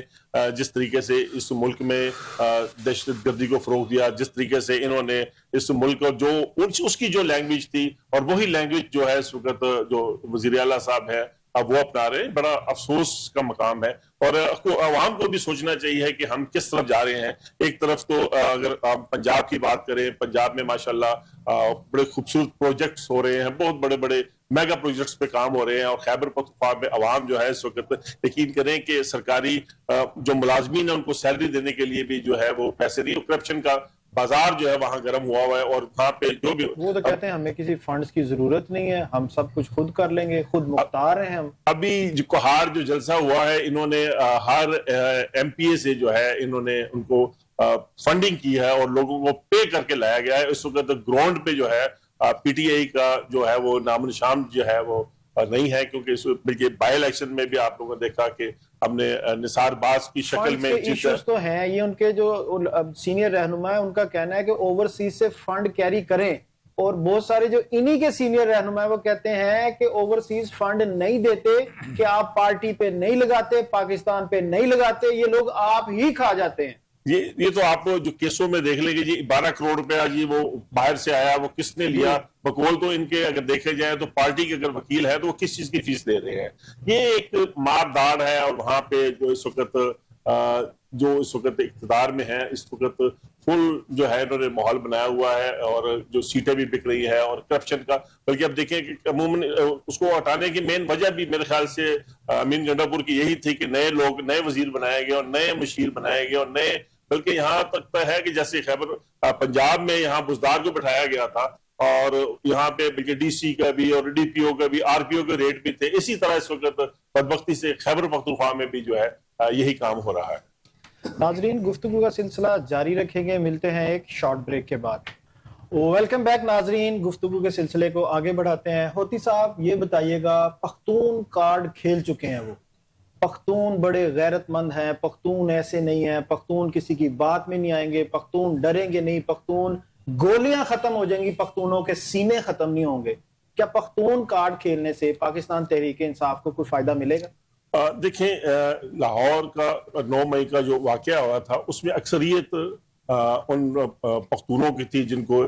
जिस तरीके से इस मुल्क में दहशतगर्दी को फरोग दिया, जिस तरीके से इन्होंने इस मुल्क को जो उसकी जो लैंग्वेज थी, और वही लैंग्वेज जो है इस वक्त जो वज़ीर आला साहब है अब वो अपना रहे, बड़ा अफसोस का मकाम है, और अवाम को भी सोचना चाहिए कि हम किस तरफ जा रहे हैं। एक तरफ तो अगर आप पंजाब की बात करें, पंजाब में माशाल्लाह बड़े खूबसूरत प्रोजेक्ट्स हो रहे हैं, बहुत बड़े बड़े मेगा प्रोजेक्ट्स पे काम हो रहे हैं, और खैबर पख्तूनख्वा में अवाम जो है इस वक्त यकीन करें कि सरकारी जो मुलाजमीन है उनको सैलरी देने के लिए भी जो है वो पैसे नहीं, करप्शन का बाजार जो है वहां गर्म हुआ हुआ है, और वहां पे जो भी वो तो कहते हैं हमें किसी फंड्स की जरूरत नहीं है, हम सब कुछ खुद कर लेंगे, खुद मुख्तार हैं हम। अभी जो कोहार जो जलसा हुआ है, इन्होंने हर एमपीए से जो है इन्होंने उनको फंडिंग की है और लोगों को पे करके लाया गया है। इस वक्त ग्राउंड पे जो है पीटीआई का जो है वो नामो निशान जो है वो नहीं है, क्योंकि बल्कि बाई इलेक्शन में भी आप लोगों ने देखा कि हमने निसार बास की शक्ल में इश्यूज तो हैं। ये उनके जो सीनियर रहनुमा है उनका कहना है कि ओवरसीज से फंड कैरी करें, और बहुत सारे जो इन्हीं के सीनियर रहनुमा है वो कहते हैं कि ओवरसीज फंड नहीं देते, कि आप पार्टी पे नहीं लगाते, पाकिस्तान पे नहीं लगाते, ये लोग आप ही खा जाते हैं। ये तो आप जो केसों में देख लेंगे जी, 12 करोड़ रुपया जी वो बाहर से आया, वो किसने लिया? बकौल तो इनके अगर देखे जाए तो पार्टी के अगर वकील है तो वो किस चीज की फीस ले रहे हैं? ये एक मार दाड़ है, और वहां पे जो इस वक्त जो इस वक्त इक़्तिदार में है, इस वक्त फुल जो है इन्होंने माहौल बनाया हुआ है और जो सीटें भी बिक रही है और करप्शन का, बल्कि अब देखें कि अमूमन उसको हटाने की मेन वजह भी मेरे ख्याल से अमीन गंडापुर की यही थी कि नए लोग, नए वजीर बनाए गए और नए मुशीर बनाए गए और नए, बल्कि यहाँ तक है कि जैसे खैबर पंजाब में यहाँ बुजदार को बिठाया गया था और यहाँ पे बल्कि डीसी का भी और डीपीओ का भी, आरपीओ के रेट भी थे। इसी तरह इस वक्त बदबख्ती से खैबर पख्तूनख्वा में भी जो है यही काम हो रहा है। नाजरीन, गुफ्तगू का सिलसिला जारी रखेंगे, मिलते हैं एक शॉर्ट ब्रेक के बाद। वेलकम बैक नाजरीन, गुफ्तगू के सिलसिले को आगे बढ़ाते हैं। होती साहब, ये बताइएगा, पख्तून कार्ड खेल चुके हैं वो, पख्तून बड़े गैरतमंद हैं, पख्तून ऐसे नहीं है, पख्तून किसी की बात में नहीं आएंगे, पख्तून डरेंगे नहीं, पख्तून गोलियां खत्म हो जाएंगी, पख्तूनों के सीने खत्म नहीं होंगे। क्या पख्तून कार्ड खेलने से पाकिस्तान तहरीक इंसाफ को कोई फायदा मिलेगा? देखें, लाहौर का 9 मई का जो वाकया हुआ था उसमें अक्सरियत उन पख्तूनों की थी जिनको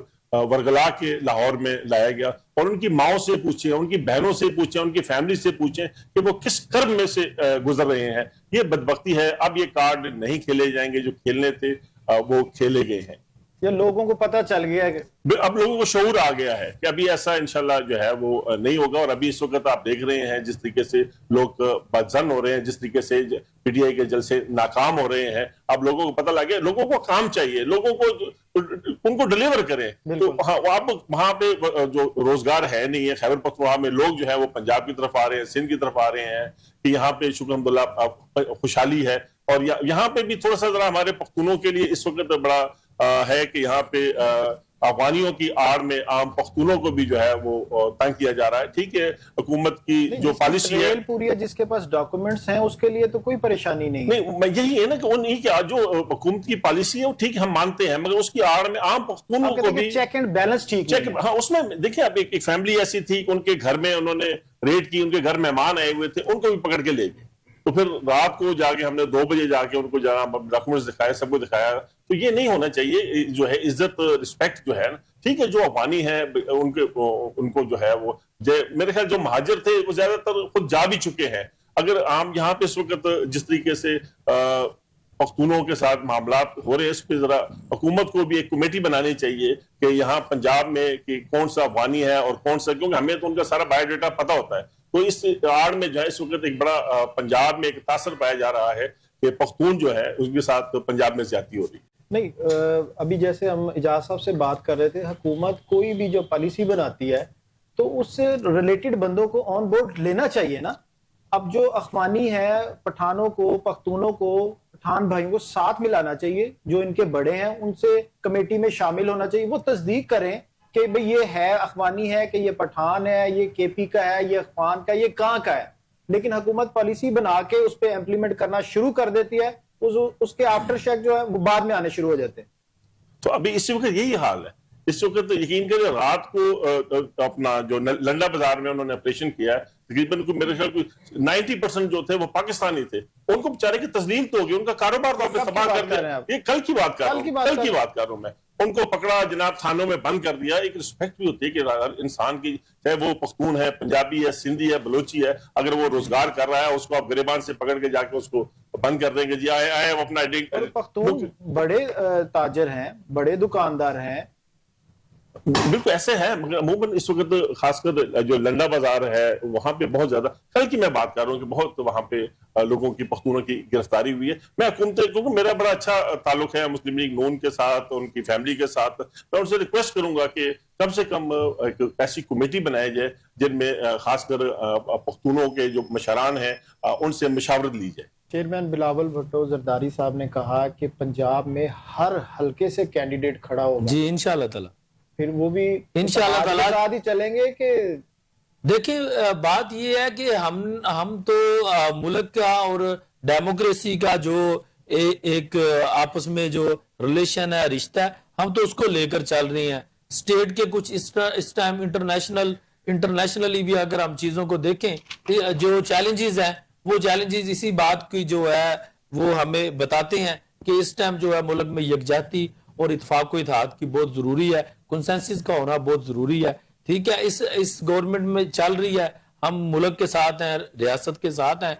वरगला के लाहौर में लाया गया, और उनकी माओ से पूछें, उनकी बहनों से पूछें, उनकी फैमिली से पूछें कि वो किस कर्म में से गुजर रहे हैं। ये बदबख्ती है। अब ये कार्ड नहीं खेले जाएंगे, जो खेलने थे वो खेले गए हैं। ये लोगों को पता चल गया है कि अब लोगों को शऊर आ गया है कि अभी ऐसा इंशाल्लाह जो है वो नहीं होगा। और अभी इस वक्त आप देख रहे हैं जिस तरीके से लोग बदजन हो रहे हैं, जिस तरीके से पीटीआई के जलसे नाकाम हो रहे हैं, अब लोगों को पता लग गया। लोगों को काम चाहिए, लोगों को उनको डिलीवर करें। तो हाँ, अब वहां पे जो रोजगार है नहीं है खैबर पख्तूनख्वा में, लोग जो है वो पंजाब की तरफ आ रहे हैं, सिंध की तरफ आ रहे हैं कि यहाँ पे शुक्र अल्हम्दुलिल्लाह खुशहाली है। और यहाँ पे भी थोड़ा सा जरा हमारे पख्तूनों के लिए इस वक्त बड़ा है कि यहाँ पे अफगानियों की आड़ में आम पख्तूनों को भी जो है वो तंग किया जा रहा है। ठीक है, हुकूमत की जो पॉलिसी है पूरी है, जिसके पास डॉक्यूमेंट्स हैं उसके लिए तो कोई परेशानी नहीं है। नहीं, यही है ना कि उन्हीं की जो हुकूमत की पॉलिसी है वो ठीक हम मानते हैं, मगर उसकी आड़ में आम पख्तूनों को भी चेक एंड बैलेंस ठीक चेक। हाँ, उसमें देखिए, अब एक फैमिली ऐसी थी, उनके घर में उन्होंने रेड की, उनके घर मेहमान आए हुए थे, उनको भी पकड़ के ले गए। तो फिर रात को जाके हमने 2 बजे जाके उनको डॉक्यूमेंट्स दिखाए, सबको दिखाया। तो ये नहीं होना चाहिए। जो है इज्जत, रिस्पेक्ट जो है ना, ठीक है, जो अफगानी है उनको जो है वो मेरे ख्याल जो महाजिर थे वो ज्यादातर खुद जा भी चुके हैं। अगर आम यहाँ पे इस वक्त जिस तरीके से पख्तूनों के साथ मामला हो रहे हैं, इस पर जरा हुकूमत को भी एक कमेटी बनानी चाहिए कि यहाँ पंजाब में कि कौन सा अफगानी है और कौन सा, क्योंकि हमें तो उनका सारा बायोडाटा पता होता है। तो इस आड़ में जो है इस वक्त एक बड़ा पंजाब में एक तासर पाया जा रहा है कि पख्तून जो है उसके साथ पंजाब में ज्यादती हो रही है। नहीं, अभी जैसे हम इजाज साहब से बात कर रहे थे, हुकूमत कोई भी जो पॉलिसी बनाती है तो उससे रिलेटेड बंदों को ऑन बोर्ड लेना चाहिए ना। अब जो अफगानी है, पठानों को, पख्तूनों को, पठान भाइयों को साथ मिलाना चाहिए, जो इनके बड़े हैं उनसे कमेटी में शामिल होना चाहिए। वो तस्दीक करें कि भाई ये है अफगानी है, कि ये पठान है, ये केपी का है, ये अफगान का, ये कहाँ का है। लेकिन हुकूमत पॉलिसी बना के उस पर इम्प्लीमेंट करना शुरू कर देती है, उसके आफ्टर शेक जो है वो बाद में आने शुरू हो जाते हैं। तो अभी इस वक्त यही हाल है। इस वक्त यकीन करें, रात को अपना जो लंडा बाजार में उन्होंने ऑपरेशन किया है, तकरीबन मेरे ख्याल 90% जो थे वो पाकिस्तानी थे। उनको बेचारे की तस्लीम तो होगी, उनका कारोबार तो आपने तबाह कर दिया। ये कल की बात कर रहा हूँ मैं। उनको पकड़ा, जनाब थानों में बंद कर दिया। एक रिस्पेक्ट भी होती है कि इंसान की, चाहे वो पख्तून है, पंजाबी है, सिंधी है, बलोची है, अगर वो रोजगार कर रहा है उसको आप गिरेबान से पकड़ के जाके उसको बंद कर देंगे। जी आए वो अपना पख्तून बड़े ताजर हैं, बड़े दुकानदार हैं, बिल्कुल ऐसे है। मगर अमूमन इस वक्त खासकर जो लंडा बाजार है वहां पे बहुत ज्यादा, कल की मैं बात कर रहा हूँ कि बहुत वहां पे लोगों की, पख्तूनों की गिरफ्तारी हुई है। मैं हुकूमत, क्योंकि मेरा बड़ा अच्छा ताल्लुक है मुस्लिम लीग नून के साथ, उनकी फैमिली के साथ, मैं उनसे रिक्वेस्ट करूंगा कि कम से कम एक ऐसी कमेटी बनाई जाए जिनमें खासकर पख्तूनों के जो मशरान हैं उनसे मशावरत ली जाए। चेयरमैन बिलावल भुट्टो जरदारी साहब ने कहा कि पंजाब में हर हल्के से कैंडिडेट खड़ा होगा। जी इंशाल्लाह ताला। फिर वो भी इंशाल्लाह ताला साथ ही चलेंगे कि देखिए, बात ये है कि हम तो मुल्क का और डेमोक्रेसी का जो एक आपस में जो रिलेशन है, रिश्ता है, हम तो उसको लेकर चल रहे हैं। स्टेट के कुछ इस टाइम इंटरनेशनली भी अगर हम चीजों को देखें, जो चैलेंजेस हैं वो चैलेंजेस इसी बात की जो है वो हमें बताते हैं कि इस टाइम जो है मुल्क में यकजाती और इत्तेफाक व इत्तेहाद की बहुत जरूरी है, कंसेंसस का होना बहुत जरूरी है। ठीक है, इस गवर्नमेंट में चल रही है, हम मुल्क के साथ हैं, रियासत के साथ हैं।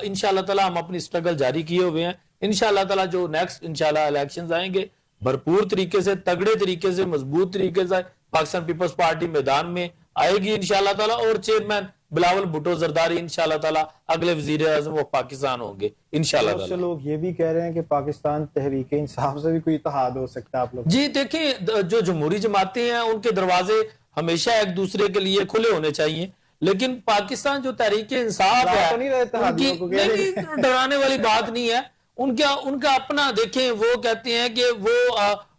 इंशाल्लाह ताला हम अपनी स्ट्रगल जारी किए हुए हैं इंशाल्लाह ताला जो नेक्स्ट इंशाल्लाह इलेक्शंस आएंगे, भरपूर तरीके से, तगड़े तरीके से, मजबूत तरीके से पाकिस्तान पीपल्स पार्टी मैदान में आएगी इंशाल्लाह ताला, और चेयरमैन बिलावल भुट्टो जरदारी इंशाल्लाह ताला अगले वजीर आजम वो पाकिस्तान होंगे इंशाल्लाह बहुत से ताला। लोग ये भी कह रहे हैं कि पाकिस्तान तहरीक इंसाफ से भी कोई इत्तेहाद हो सकता है आप लोग। जी देखिए, जो जमहूरी जमातें हैं उनके दरवाजे हमेशा एक दूसरे के लिए खुले होने चाहिए, लेकिन पाकिस्तान जो तहरीक इंसाफ डरा है तो नहीं रहे इत्तेहादियों को, कह रहे नहीं, डराने वाली बात नहीं है। उनका अपना देखें, वो कहते हैं कि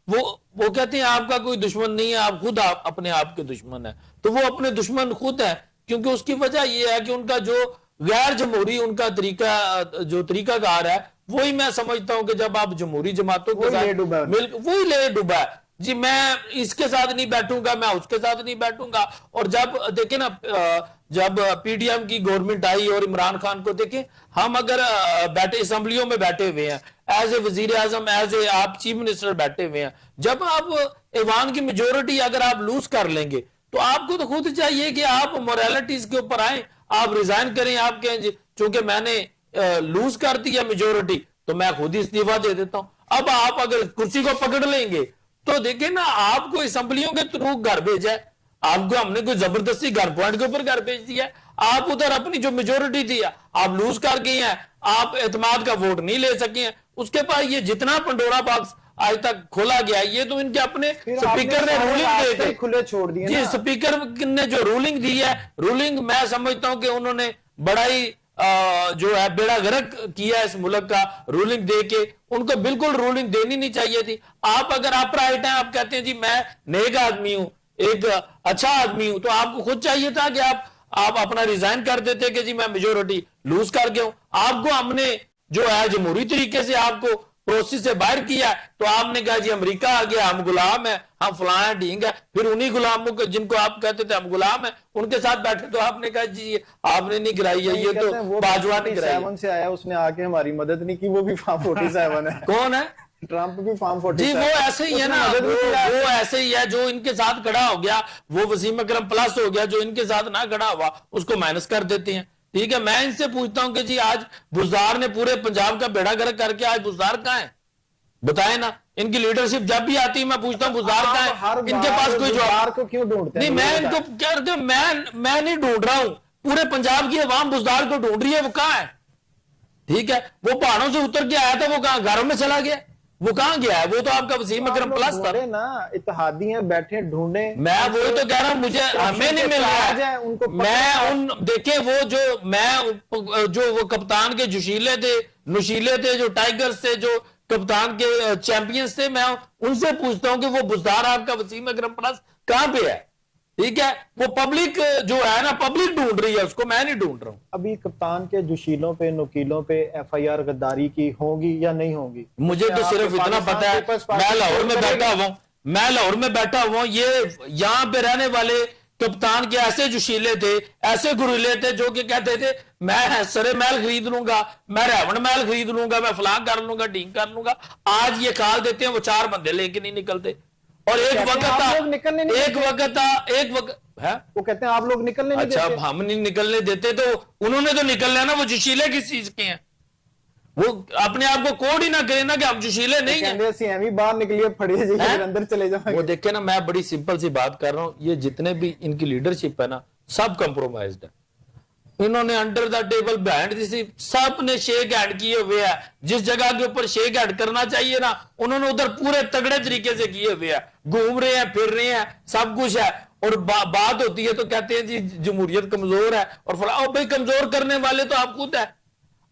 वो कहते हैं आपका कोई दुश्मन नहीं है, आप खुद अपने आप के दुश्मन है, तो वो अपने दुश्मन खुद है, क्योंकि उसकी वजह ये है कि उनका जो गैर जमहूरी उनका तरीकाकार है, वही मैं समझता हूं कि जब आप जमहूरी जमातों के साथ वही ले डूबा है जी, मैं इसके साथ नहीं बैठूंगा, मैं उसके साथ नहीं बैठूंगा। और जब देखे ना, जब पीडीएम की गवर्नमेंट आई और इमरान खान को देखें, हम अगर बैठे असेंबलियों में बैठे हुए हैं एज ए वजीर आजम, एज ए आप चीफ मिनिस्टर बैठे हुए हैं, जब आप ऐवान की मेजोरिटी अगर आप लूज कर लेंगे तो आपको तो खुद चाहिए कि आप मोरालिटीज के ऊपर आए, आप रिजाइन करें, आप कहें चूंकि मैंने लूज कर दिया मेजोरिटी तो मैं खुद ही इस्तीफा दे देता हूं। अब आप अगर कुर्सी को पकड़ लेंगे तो देखिए ना, आपको असेंबलियों के थ्रू घर भेजा है, आपको हमने कोई जबरदस्ती घर पॉइंट के ऊपर घर भेज दिया है, आप उधर अपनी जो मेजोरिटी थी आप लूज कर गए हैं, आप एतमाद का वोट नहीं ले सके हैं। उसके बाद ये जितना पंडोरा बॉक्स आज तक खोला गया, ये तो इनके अपने स्पीकर ने रूलिंग दे खुले छोड़ दिए जी, स्पीकर ने जो रूलिंग दी है, रूलिंग मैं समझता हूं कि उन्होंने बड़ा ही जो है बेड़ा गर्क किया इस मुल्क का, रूलिंग दे के उनको बिल्कुल रूलिंग देनी नहीं चाहिए थी। आप अगर अपराइट हैं, आप कहते हैं जी मैं नेक आदमी हूं, एक अच्छा आदमी हूं, तो आपको खुद चाहिए था कि आप अपना रिजाइन कर देते कि जी मैं मेजोरिटी लूज कर गया हूं। आपको हमने जो है जमहूरी तरीके से आपको प्रोसेस से बाहर किया, तो आपने कहा जी अमेरिका आ गया, हम गुलाम है, हम फलाना ढींग है। फिर उन्हीं गुलामों को जिनको आप कहते थे हम गुलाम है, उनके साथ बैठे, तो आपने कहा जी आपने नहीं गिराई है, ये तो बाजवा ने गिराई से आया, उसने आके हमारी मदद नहीं की, वो भी फॉर्म 47 है। कौन है? ट्रंप भी फॉर्म 47 जी, वो ऐसे ही है ना, वो ऐसे ही है, जो इनके साथ खड़ा हो गया वो वसीम अकरम प्लस हो गया, जो इनके साथ ना खड़ा हुआ उसको माइनस कर देते हैं। ठीक है, मैं इनसे पूछता हूं कि जी आज बुज़दार ने पूरे पंजाब का बेड़ा गर्क करके, आज बुज़दार कहां है बताएं ना। इनकी लीडरशिप जब भी आती है मैं पूछता हूं बुज़दार कहां है, इनके पास कोई जवाब को क्यों ढूंढते हैं? नहीं, मैं इनको क्या करते हैं, मैं नहीं ढूंढ रहा हूं, पूरे पंजाब की अवाम बुज़दार को ढूंढ रही है, वो कहां है? ठीक है, वो पहाड़ों से उतर के आया था, वो कहां घरों में चला गया, वो कहां गया है? वो तो आपका वसीम अकरम प्लस था ना, इत्तेहादी हैं बैठे ढूंढे। मैं वही तो कह रहा हूं, मुझे हमें नहीं मिल रहा है उनको। मैं उन देखे वो जो वो कप्तान के जोशीले थे, नुशीले थे, जो टाइगर्स थे, जो कप्तान के चैंपियंस थे, मैं उनसे पूछता हूं कि वो बुज़दार आपका वसीम अकरम प्लस कहां पे है? ठीक है, वो पब्लिक जो है ना, पब्लिक ढूंढ रही है उसको, मैं नहीं ढूंढ रहा हूं। अभी कप्तान के जोशीलों पे, नुकीलों पे FIR गद्दारी की होगी या नहीं होगी? मुझे तो सिर्फ इतना पता है, मैं लाहौर में बैठा हुआ हूं, ये यहां पे रहने वाले कप्तान के ऐसे जोशीले थे, ऐसे गुरीले थे, जो कि कहते थे मैं सरे महल खरीद लूंगा, मैं रावण महल खरीद लूंगा, मैं फलां कर लूंगा, ढींग कर लूंगा। आज ये खाल देते हैं, वो 4 बंदे लेके नहीं निकलते। और एक वक्त है, वो कहते हैं आप लोग निकलने नहीं अच्छा, देते। अब हम नहीं निकलने देते तो उन्होंने तो निकलना है ना, वो जोशीले किस चीज के हैं? वो अपने आप को कोड ही ना करें ना कि हम जोशीले नहीं हैं। बाहर निकलिए, फड़िए जी, अंदर चले जाओ। वो देखे ना, मैं बड़ी सिंपल सी बात कर रहा हूं, ये जितने भी इनकी लीडरशिप है ना, सब कंप्रोमाइज्ड है। इन्होंने under the table behind the scene सब ने शेक हैंड किए हुए हैं, जिस जगह के ऊपर शेक हैंड करना चाहिए ना, उन्होंने उधर पूरे तगड़े तरीके से किए हुए हैं, घूम रहे हैं, फिर रहे हैं, सब कुछ है। और बात होती है तो कहते हैं जी जमहूरियत कमजोर है, और भाई कमजोर करने वाले तो आप खुद है।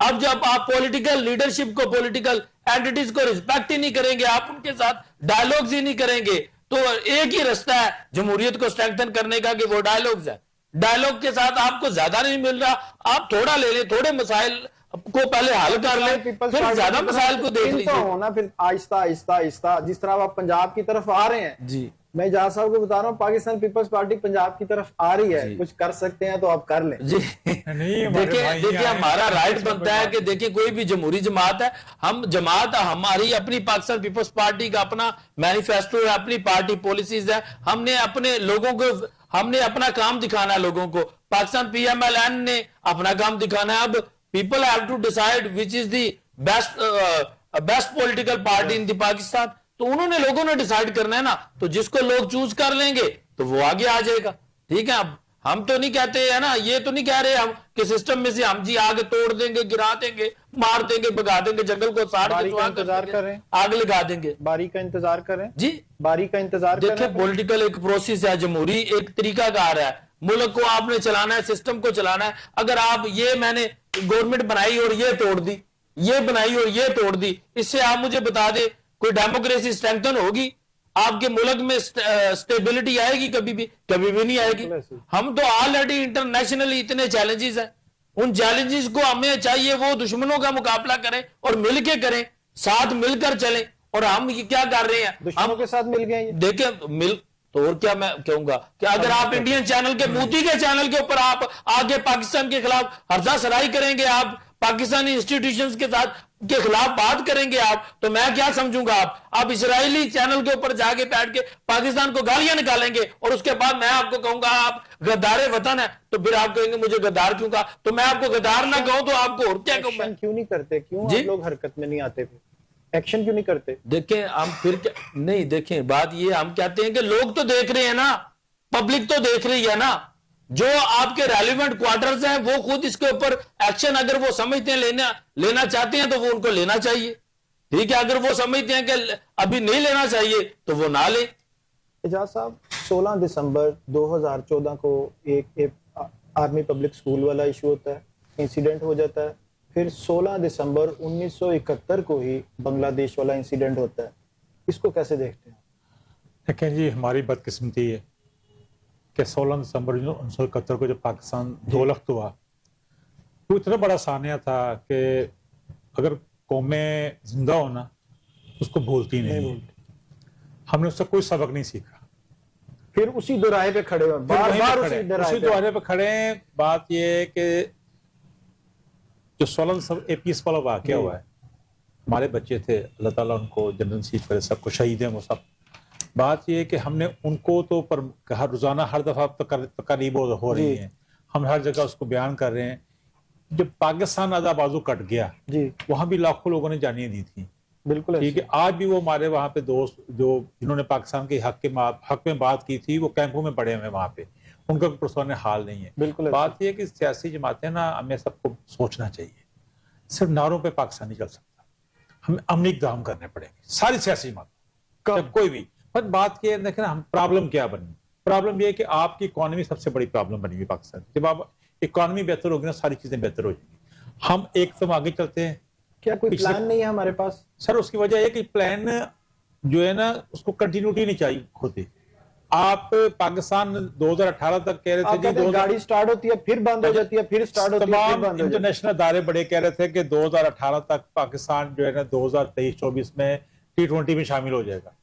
अब जब आप पॉलिटिकल लीडरशिप को, पॉलिटिकल एंटिटीज को रिस्पेक्ट ही नहीं करेंगे, आप उनके साथ डायलॉग्स ही नहीं करेंगे, तो एक ही रास्ता है जमहूरियत को स्ट्रेंथन करने का कि वो डायलॉग्स है। डायलॉग के साथ आपको ज्यादा नहीं मिल रहा, आप थोड़ा ले लें, थोड़े मसाइल को पहले हल कर लें, फिर ज्यादा मसाइल को देख लीजिए होना, फिर आहिस्ता आहिस्ता आहिस्ता, जिस तरह आप पंजाब की तरफ आ रहे हैं जी। मैं इजाज साहब को बता रहा हूँ, पाकिस्तान पीपल्स पार्टी पंजाब की तरफ आ रही है, कुछ कर सकते हैं तो आप कर लें जी। देखिए हमारा राइट बनता है कि देखिए कोई भी जमहूरी जमात है, हम जमात हमारी अपनी पाकिस्तान पीपल्स पार्टी का अपना मैनिफेस्टो है, अपनी पार्टी पॉलिसीज है, हमने अपने लोगों को, हमने अपना काम दिखाना है लोगों को। पाकिस्तान PMLN ने अपना काम दिखाना है। अब people have to decide which is the best best political party in the Pakistan, तो उन्होंने लोगों ने डिसाइड करना है ना, तो जिसको लोग चूज कर लेंगे तो वो आगे आ जाएगा। ठीक है, अब हम तो नहीं कहते है ना, ये तो नहीं कह रहे हम कि सिस्टम में से हम जी आगे तोड़ देंगे, गिरा देंगे, मार देंगे, भगा देंगे, जंगल को साड़ के बारी का इंतजार कर रहे हैं, आग लगा देंगे। बारी का इंतजार करें जी, बारी का इंतजार देखिए करें। पॉलिटिकल एक प्रोसेस है, जमहूरी एक तरीकाकार है, मुल्क को आपने चलाना है, सिस्टम को चलाना है। अगर आप ये मैंने गवर्नमेंट बनाई और ये तोड़ दी, ये बनाई और ये तोड़ दी, इससे आप मुझे बता दे कोई डेमोक्रेसी स्ट्रेंथन होगी? आपके मुल्क में स्टेबिलिटी आएगी? कभी भी नहीं आएगी। हम तो ऑलरेडी इंटरनेशनली इतने चैलेंजेस हैं, उन चैलेंजेस को हमें चाहिए वो दुश्मनों का मुकाबला करें और मिलके करें, साथ मिलकर चलें। और हम ये क्या कर रहे हैं, दुश्मनों के साथ मिल गए। देखें मिल तो और क्या मैं कहूंगा कि अगर आप इंडियन चैनल के मोदी के चैनल के ऊपर आप आगे पाकिस्तान के खिलाफ हर्जा सराई करेंगे, आप पाकिस्तानी इंस्टीट्यूशंस के साथ के खिलाफ बात करेंगे आप, तो मैं क्या समझूंगा? आप इजरायली चैनल के ऊपर जाके बैठ के पाकिस्तान को गालियां निकालेंगे और उसके बाद मैं आपको कहूंगा आप गद्दारे वतन है, तो फिर आप कहेंगे मुझे गद्दार क्यों कहा? तो मैं आपको गद्दार ना कहूं तो आपको और क्या कहूं? एक्शन क्यों नहीं करते? क्यों आप लोग हरकत में नहीं आते? फिर एक्शन क्यों नहीं करते? देखें हम फिर क्या नहीं, देखें बात ये हम कहते हैं कि लोग तो देख रहे हैं ना, पब्लिक तो देख रही है ना, जो आपके रेलिवेंट क्वार्टर्स हैं वो खुद इसके ऊपर एक्शन अगर वो समझते हैं लेना चाहते हैं तो वो उनको लेना चाहिए। ठीक है, अगर वो समझते हैं कि अभी नहीं लेना चाहिए तो वो ना ले। एजाज साहब, 16 दिसंबर 2014 को एक आर्मी पब्लिक स्कूल वाला इशू होता है, इंसिडेंट हो जाता है। फिर 16 दिसंबर 1971 को ही बांग्लादेश वाला इंसिडेंट होता है। इसको कैसे देखते हैं? देखें जी, हमारी बदकिस्मती है कि 16 दिसंबर 1971 को जब पाकिस्तान दो लख्त हुआ, वो इतना बड़ा सानिया था कि अगर कौमें जिंदा हो ना उसको भूलती नहीं है। हमने उससे कोई सबक नहीं सीखा। फिर उसी दोराहे पे खड़े हो, बार-बार उसी दोराहे पे खड़े हैं। बात ये है कि जो 16 दिसंबर एपीएस वाला वाकया हुआ है, हमारे बच्चे थे, अल्लाह ताला उनको जन्नत नसीब करे, सबको शहीद हैं वो सब। बात यह है कि हमने उनको तो पर कहा, रोजाना हर दफा तकरीब हो रही है, हम हर जगह उसको बयान कर रहे हैं। जब पाकिस्तान आधा बाजू कट गया जी, वहां भी लाखों लोगों ने जानियां दी थी। बिल्कुल ठीक है, आज भी वो हमारे वहां पे दोस्त जो जिन्होंने पाकिस्तान के हक में बात की थी, वो कैंपों में पड़े हुए वहां पे, उनका कोई पुरस्कार हाल नहीं है। बिल्कुल बात यह है कि सियासी जमातें ना, हमें सबको सोचना चाहिए, सिर्फ नारों पे पाकिस्तान नहीं चल सकता, हमें अमनी इक़दाम करने पड़ेंगे, सारी सियासी जमात कोई भी। पर बात यह देखें ना, हम प्रॉब्लम क्या बनी? प्रॉब्लम यह है कि आपकी इकोनॉमी सबसे बड़ी प्रॉब्लम बनी हुई पाकिस्तान। जब आप इकोनॉमी बेहतर होगी ना, सारी चीजें बेहतर हो जाएंगी। हम एक तो आगे चलते हैं, क्या कोई प्लान नहीं है हमारे पास? सर उसकी वजह यह कि प्लान जो है ना, उसको कंटिन्यूटी नहीं चाहिए होती। आप पाकिस्तान 2018 तक कह रहे थे जी, गाड़ी स्टार्ट होती है फिर बंद हो जाती है, फिर स्टार्ट होती है फिर बंद हो जाती है। इंटरनेशनल अदारे बड़े कह रहे थे कि 2018 तक पाकिस्तान जो है ना 2023-24 में T20 में शामिल हो जाएगा।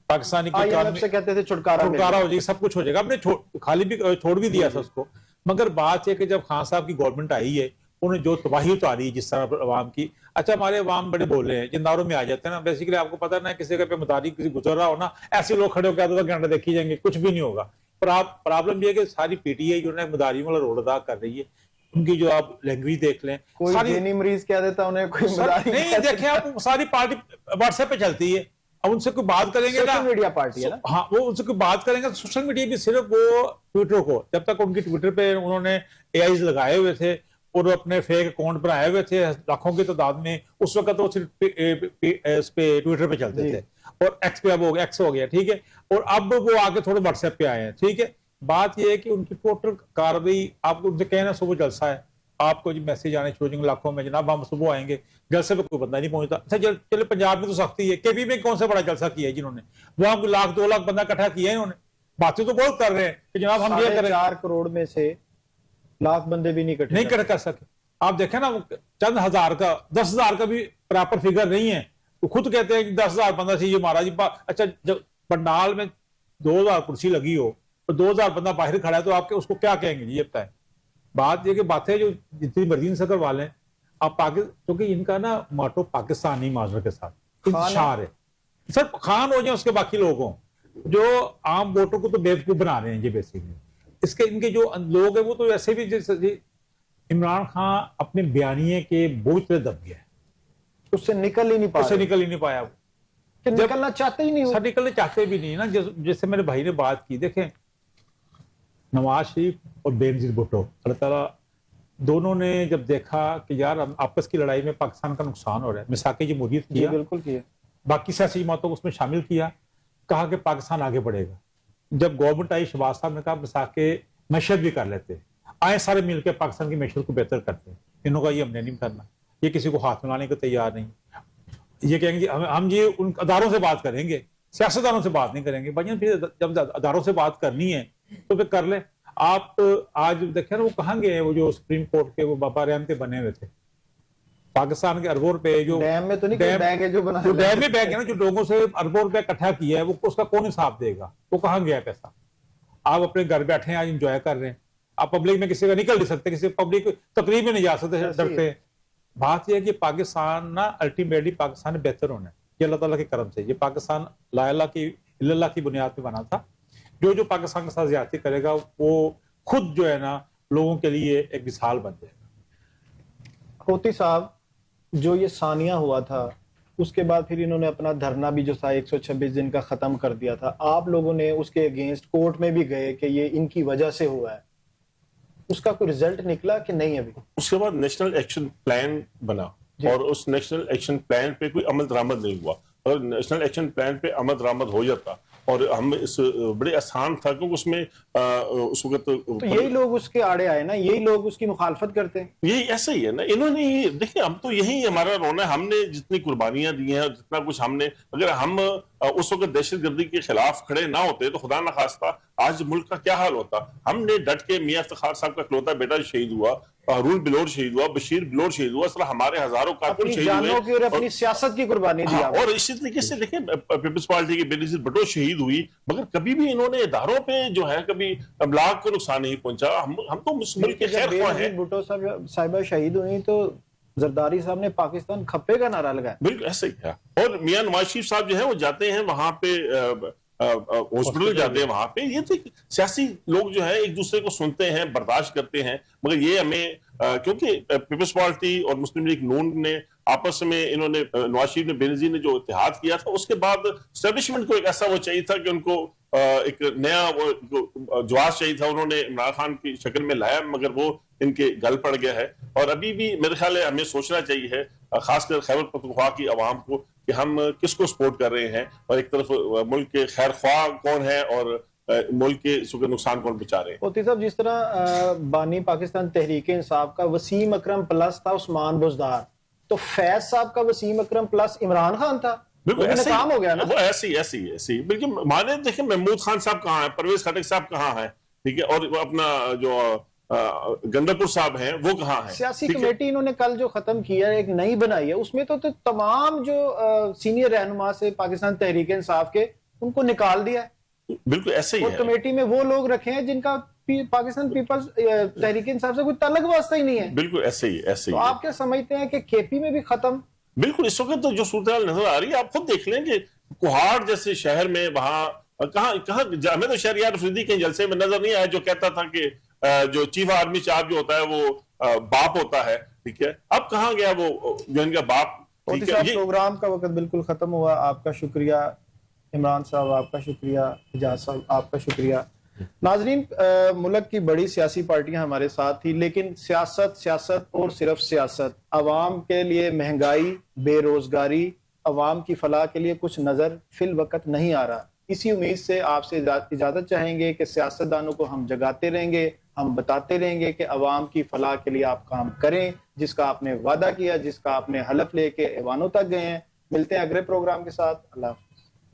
पाकिस्तानी से कहते थे छुटकारा हो जाएगा, सब कुछ हो जाएगा। आपने छोड़ भी दिया था उसको। मगर बात यह कि जब खान साहब की गवर्नमेंट आई है, उन्होंने जो तबाही उतारी जिस तरह अवाम की, अच्छा हमारे अवाम बड़े बोल रहे हैं, जिंदारों में आ जाते हैं ना। बेसिकली आपको पता ना, किसी पे मुतारी किसी गुजर रहा हो ना, ऐसे लोग खड़े होकर आधा घंटा देखी जाएंगे, कुछ भी नहीं होगा। पर आप प्रॉब्लम ये है कि सारी पीटीआई जो है मुदारी वाला रोल अदा कर रही है। उनकी जो आप लैंग्वेज देख लें, सारी मरीज क्या देता उन्हें कोई नहीं, देखें आप सारी पार्टी व्हाट्सएप पे चलती है। अब उनसे कोई बात करेंगे ना, मीडिया पार्टी है ना, हाँ, वो उनसे कोई बात करेंगे तो सोशल मीडिया भी सिर्फ वो ट्विटर को, जब तक उनकी ट्विटर पे उन्होंने एआईज लगाए हुए थे और अपने फेक अकाउंट बनाए हुए थे लाखों की तादाद में, उस वक्त वो सिर्फ ट्विटर पे चलते थे। और एक्स पे अब एक्स हो गया, ठीक है। और अब वो आगे थोड़े व्हाट्सएप पे आए हैं, ठीक है। बात यह है कि उनकी टोटल कार्रवाई, आपको उनसे कहना सुबह जलसा है, आपको जी मैसेज आने शुरू हो जाएंगे लाखों में, जनाब हम सुबह आएंगे, जलसे पे कोई बंदा नहीं पहुंचता। अच्छा चलो पंजाब में तो सख्ती है, केपी में कौन सा बड़ा जलसा किया है जिन्होंने, वहां 1-2 लाख बंदा इकट्ठा किया है इन्होंने। बातें तो बहुत कर रहे हैं कि जनाब हम ये करें, 4 करोड़ में से लाख बंदे भी नहीं इकट्ठे कर सके। आप देखें ना, चंद हजार का, 10,000 का भी प्रॉपर फिगर नहीं है। वो खुद कहते हैं कि 10,000 बंदा चाहिए महाराज। अच्छा जब पंडाल में 2,000 कुर्सी लगी हो और 2,000 बंदा बाहर खड़ा है, तो आपके उसको क्या कहेंगे ये बताएं। बात ये कि बातें जो जितनी मर्जी से करवा लें आप, क्योंकि इनका ना मोटो पाकिस्तानी माजरे के साथ इंतशार है। सर खान हो जाए उसके बाकी लोग हों, जो आम वोटों को तो बेवकूफ बना रहे हैं ये बेसिकली। इसके इनके जो लोग हैं वो तो वैसे भी, इमरान खान अपने बयानिए के बोझ पे दब गया है। उससे निकल ही नहीं पा उससे रहे, निकल ही नहीं पाया वो, कि निकलना चाहते ही नहीं हो। सर निकलने चाहते भी नहीं ना। जैसे मेरे भाई ने बात की, देखें नवाज शरीफ और बेनजीर भुट्टो, अल्लाह ताला दोनों ने जब देखा कि यार आपस की लड़ाई में पाकिस्तान का नुकसान हो रहा है, मिसाके जमहूरियत जी किया, बिल्कुल किया, बाकी सियासी जमातों को उसमें शामिल किया, कहा कि पाकिस्तान आगे बढ़ेगा। जब गवर्नमेंट आई, शहबाज साहब ने कहा मिसाके मैशत भी कर लेते, आए सारे मिलकर पाकिस्तान की मैशत को बेहतर करते हैं। इन्होंने कहा ये हमने नहीं करना, ये किसी को हाथ मिलाने को तैयार नहीं, ये कहेंगे हम ये उन अदारों से बात करेंगे, सियासतदानों से बात नहीं करेंगे। भाई फिर जब अदारों से बात करनी है तो फिर कर ले। आप आज देखें ना वो कहाँ गए, वो जो सुप्रीम कोर्ट के वो बाबा रहमते बने हुए थे, पाकिस्तान के अरबों रुपए जो डैम में तो नहीं, डैम बैग है जो बना, जो डैम में बैग है ना, जो लोगों से अरबों रुपया इकट्ठा किया है, वो उसका कौन हिसाब देगा? वो कहाँ गया पैसा? आप अपने घर बैठे हैं, आज इंजॉय कर रहे हैं, आप पब्लिक में किसी का निकल नहीं सकते, किसी पब्लिक तकरीब में नहीं जा सकते, डरते। बात यह है कि पाकिस्तान ना अल्टीमेटली पाकिस्तान में बेहतर होना है, ये अल्लाह ताला के करम से। ये पाकिस्तान ला इलाहा की इल्लल्लाह की बुनियाद पे बना था। जो पाकिस्तान के साथ ज्यादती करेगा वो खुद जो है ना लोगों के लिए एक मिसाल बन जाएगा। होती साहब, जो ये सानिया हुआ था उसके बाद फिर इन्होंने अपना धरना भी जो था 126 दिन का खत्म कर दिया था। आप लोगों ने उसके अगेंस्ट कोर्ट में भी गए कि ये इनकी वजह से हुआ है, उसका कोई रिजल्ट निकला कि नहीं? अभी उसके बाद नेशनल एक्शन प्लान बना और उस नेशनल एक्शन प्लान पे कोई अमल दरामद नहीं हुआ। और नेशनल एक्शन प्लान पे अमल दरामद हो जाता और हम इस बड़े आसान था, क्योंकि उसमें उस वक्त तो यही लोग उसके आड़े आए ना, यही लोग उसकी मुखालफत करते हैं। यही ऐसा ही है ना, इन्होंने ही देखिए, हम तो यही हमारा रोना है। हमने जितनी कुर्बानियां दी हैं, जितना कुछ हमने, अगर हम उस वक्त दहशतगर्दी के खिलाफ खड़े ना होते तो खुदा न खास्ता आज मुल्क का क्या हाल होता। हमने डट के, मियां इफ्तिखार साहब का इकलौता बेटा शहीद हुआ, हारून बिलोर शहीद हुआ, बशीर बिलोर शहीद हुआ, इस तरह हमारे हजारों कारकुन शहीद हुए और अपनी सियासत की कुर्बानी दी। और इसी तरीके से देखें पीपल्स पार्टी के बेनजीर भुट्टो शहीद हुई, मगर कभी भी इन्होंने इदारों पे जो है कभी अमलाक को नुकसान नहीं पहुंचा। हम तो मुल्क के खैर ख्वाह हैं। भुट्टो साहिबा शहीद हुई तो जरदारी साहब ने पाकिस्तान खप्पे का नारा लगाया। बिल्कुल ऐसे ही है। और मियां नवाज शरीफ साहब जो है वो जाते हैं वहां पे, हॉस्पिटल जाते हैं, वहां पे ये तो सियासी लोग जो है एक दूसरे को सुनते हैं, बर्दाश्त करते हैं, मगर ये हमें क्योंकि पीपल्स पार्टी और मुस्लिम लीग नून ने आपस में, इन्होंने नवाज शरीफ ने बेनजीर ने जो इत्तेहाद किया था, उसके बाद एस्टेब्लिशमेंट को एक ऐसा वो चाहिए था कि उनको एक नया जवाब चाहिए था, उन्होंने इमरान खान की शक्ल में लाया, मगर वो इनके गल पड़ गया है। और अभी भी मेरे ख्याल है हमें सोचना चाहिए, खासकर खैबर पख्तूनख्वा की आवाम को, कि हम किसको सपोर्ट कर रहे हैं और एक तरफ मुल्क के खैर ख्वाह कौन है और मुल्क के नुकसान कौन बचा रहे हैं। मोती साहब, जिस तरह बानी पाकिस्तान तहरीक इंसाफ का वसीम अकरम प्लस था उस्मान बुज़दार, तो फैज साहब का वसीम अकरम प्लस इमरान खान था। बिल्कुल ऐसे काम हो गया ना, वो ऐसी बिल्कुल। माने देखिए महमूद खान साहब कहाँ है, परवेज खटक साहब कहाँ है, ठीक है, और अपना जो गंडापुर साहब हैं वो कहाँ है। सियासी कमेटी इन्होंने कल जो खत्म किया है, एक नई बनाई है, उसमें तो तमाम जो सीनियर रहनुमा से पाकिस्तान तहरीक इंसाफ के, उनको निकाल दिया है। बिल्कुल ऐसे ही है। कमेटी में वो लोग रखे हैं जिनका पाकिस्तान पीपल्स तहरीक इंसाफ से कोई तल्लुक वास्ता ही नहीं है। बिल्कुल ऐसे ही तो आप क्या समझते हैं कि केपी में भी खत्म? बिल्कुल इस वक्त तो जो सूरत नजर आ रही है, आप खुद देख लेंगे, कुहाड़ जैसे शहर में वहां कहाँ हमें तो शहरियार अफरीदी के जलसे में नजर नहीं आया जो कहता था कि जो चीफ आर्मी स्टाफ जो होता है वो बाप होता है, ठीक है। अब कहाँ गया वो जो इनका बाप? ठीक है, प्रोग्राम का वक्त बिल्कुल खत्म हुआ। आपका शुक्रिया इमरान साहब, आपका शुक्रिया इजाज साहब, आपका शुक्रिया। नाजरीन, मुल्क की बड़ी सियासी पार्टियां हमारे साथ थी, लेकिन सियासत और सिर्फ सियासत, अवाम के लिए महंगाई, बेरोजगारी, अवाम की फलाह के लिए कुछ नजर फिल वक्त नहीं आ रहा। इसी उम्मीद से आपसे इजाजत चाहेंगे कि सियासतदानों को हम जगाते रहेंगे, हम बताते रहेंगे कि अवाम की फलाह के लिए आप काम करें, जिसका आपने वादा किया, जिसका आपने हलफ लेके ऐवानों तक गए हैं। मिलते हैं अगले प्रोग्राम के साथ। अल्लाह।